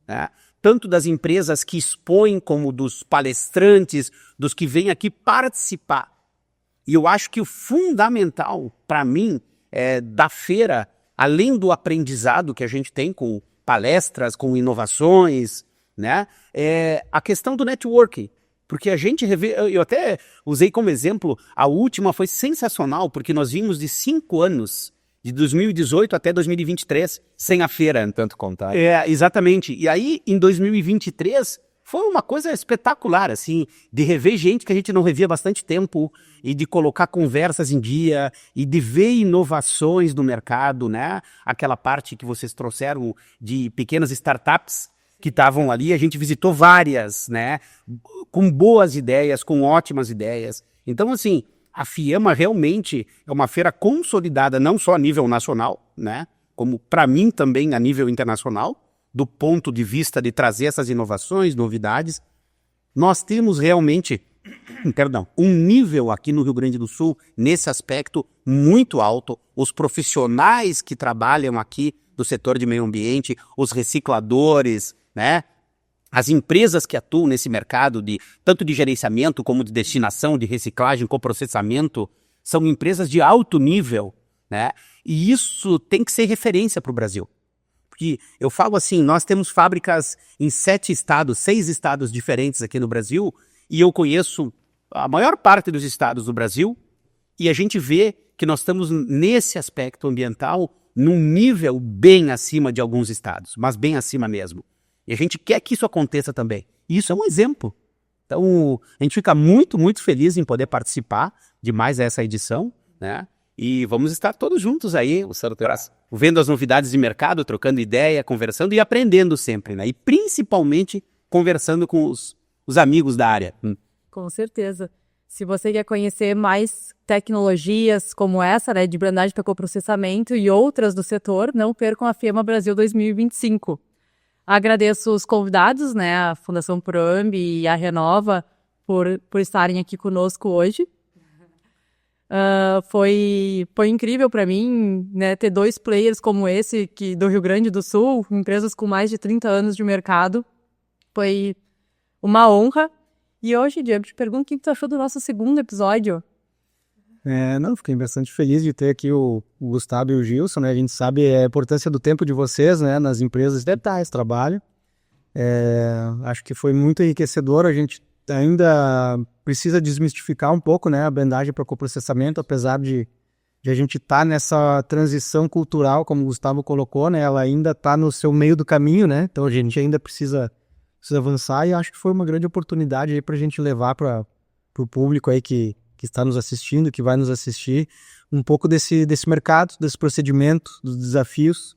né, tanto das empresas que expõem como dos palestrantes, dos que vêm aqui participar. E eu acho que o fundamental para mim da feira, além do aprendizado que a gente tem com palestras, com inovações, né, é a questão do networking. Porque a gente eu até usei como exemplo, a última foi sensacional, porque nós vimos de 5 anos, de 2018 até 2023, sem a feira. Tanto contar. Exatamente. E aí, em 2023, foi uma coisa espetacular, assim, de rever gente que a gente não revia há bastante tempo, e de colocar conversas em dia, e de ver inovações no mercado, né? Aquela parte que vocês trouxeram de pequenas startups que estavam ali, a gente visitou várias, né? Com boas ideias, com ótimas ideias. Então, assim, a FIEMA realmente é uma feira consolidada, não só a nível nacional, né? Como para mim também a nível internacional, do ponto de vista de trazer essas inovações, novidades. Nós temos realmente, um nível aqui no Rio Grande do Sul, nesse aspecto, muito alto. Os profissionais que trabalham aqui do setor de meio ambiente, os recicladores, né? As empresas que atuam nesse mercado, tanto de gerenciamento como de destinação, de reciclagem, coprocessamento, são empresas de alto nível, né? E isso tem que ser referência para o Brasil. Porque eu falo assim, nós temos fábricas em 6 estados diferentes aqui no Brasil, e eu conheço a maior parte dos estados do Brasil, e a gente vê que nós estamos nesse aspecto ambiental num nível bem acima de alguns estados, mas bem acima mesmo. E a gente quer que isso aconteça também. E isso é um exemplo. Então, a gente fica muito, muito feliz em poder participar de mais essa edição, né? E vamos estar todos juntos aí, vendo as novidades de mercado, trocando ideia, conversando e aprendendo sempre, né? E principalmente conversando com os amigos da área. Com certeza. Se você quer conhecer mais tecnologias como essa, né, de blendagem para coprocessamento e outras do setor, não percam a FIEMA Brasil 2025. Agradeço os convidados, né, a Fundação Proambi e a Renova, por estarem aqui conosco hoje. Foi incrível para mim, né, ter 2 players como esse do Rio Grande do Sul, empresas com mais de 30 anos de mercado. Foi uma honra. E hoje, Diego, te pergunto o que tu achou do nosso 2º episódio. Fiquei bastante feliz de ter aqui o Gustavo e o Gilson, né? A gente sabe a importância do tempo de vocês, né, nas empresas de esse trabalho. Acho que foi muito enriquecedor. A gente ainda precisa desmistificar um pouco, né, a blendagem para coprocessamento, apesar de a gente estar nessa transição cultural, como o Gustavo colocou, né? Ela ainda está no seu meio do caminho, né? Então a gente ainda precisa avançar, e acho que foi uma grande oportunidade aí para a gente levar para o público aí que está nos assistindo, que vai nos assistir, um pouco desse mercado, desse procedimento, dos desafios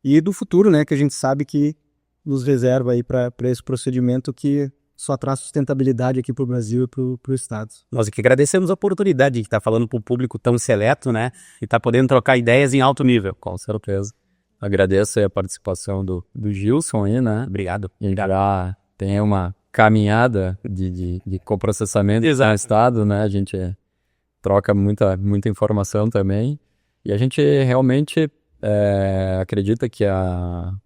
e do futuro, né, que a gente sabe que nos reserva aí para esse procedimento que só traz sustentabilidade aqui para o Brasil e para o Estado. Nós aqui agradecemos a oportunidade de estar falando para um público tão seleto, né, e estar podendo trocar ideias em alto nível. Com certeza. Agradeço aí a participação do Gilson aí, né? Obrigado. E já tem uma caminhada de coprocessamento no estado, né? A gente troca muita informação também. E a gente realmente acredita que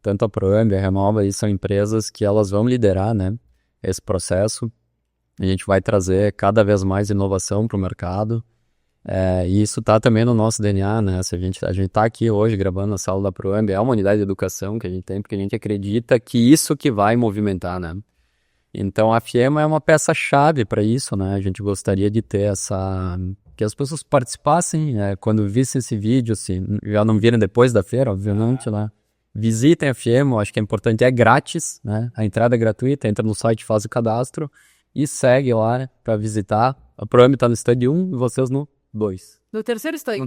tanto a Proambi e a Renova aí são empresas que elas vão liderar, né, esse processo. A gente vai trazer cada vez mais inovação para o mercado. E isso está também no nosso DNA, né? Se a gente está aqui hoje gravando na sala da Proambi, é uma unidade de educação que a gente tem, porque a gente acredita que isso que vai movimentar, né? Então a FIEMA é uma peça-chave para isso, né? A gente gostaria de ter que as pessoas participassem, quando vissem esse vídeo, se já não viram depois da feira, obviamente, né? Visitem a FIEMA, acho que é importante, é grátis, né? A entrada é gratuita, entra no site, faz o cadastro e segue lá, né, para visitar. A Proambi está no stand 1 e vocês no 2. No 3º stand.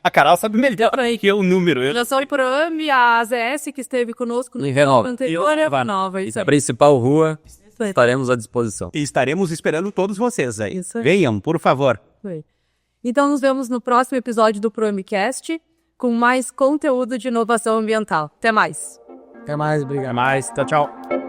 A Carol sabe melhor aí que o número. Fundação Proambi, a AZS que esteve conosco no Renova. anterior, a Renova. Isso aí. Principal rua, estaremos à disposição. E estaremos esperando todos vocês aí. Isso aí. Venham, por favor. Então nos vemos no próximo episódio do ProAmbiCast com mais conteúdo de inovação ambiental. Até mais. Até mais, obrigado. Até mais. Tchau, tchau.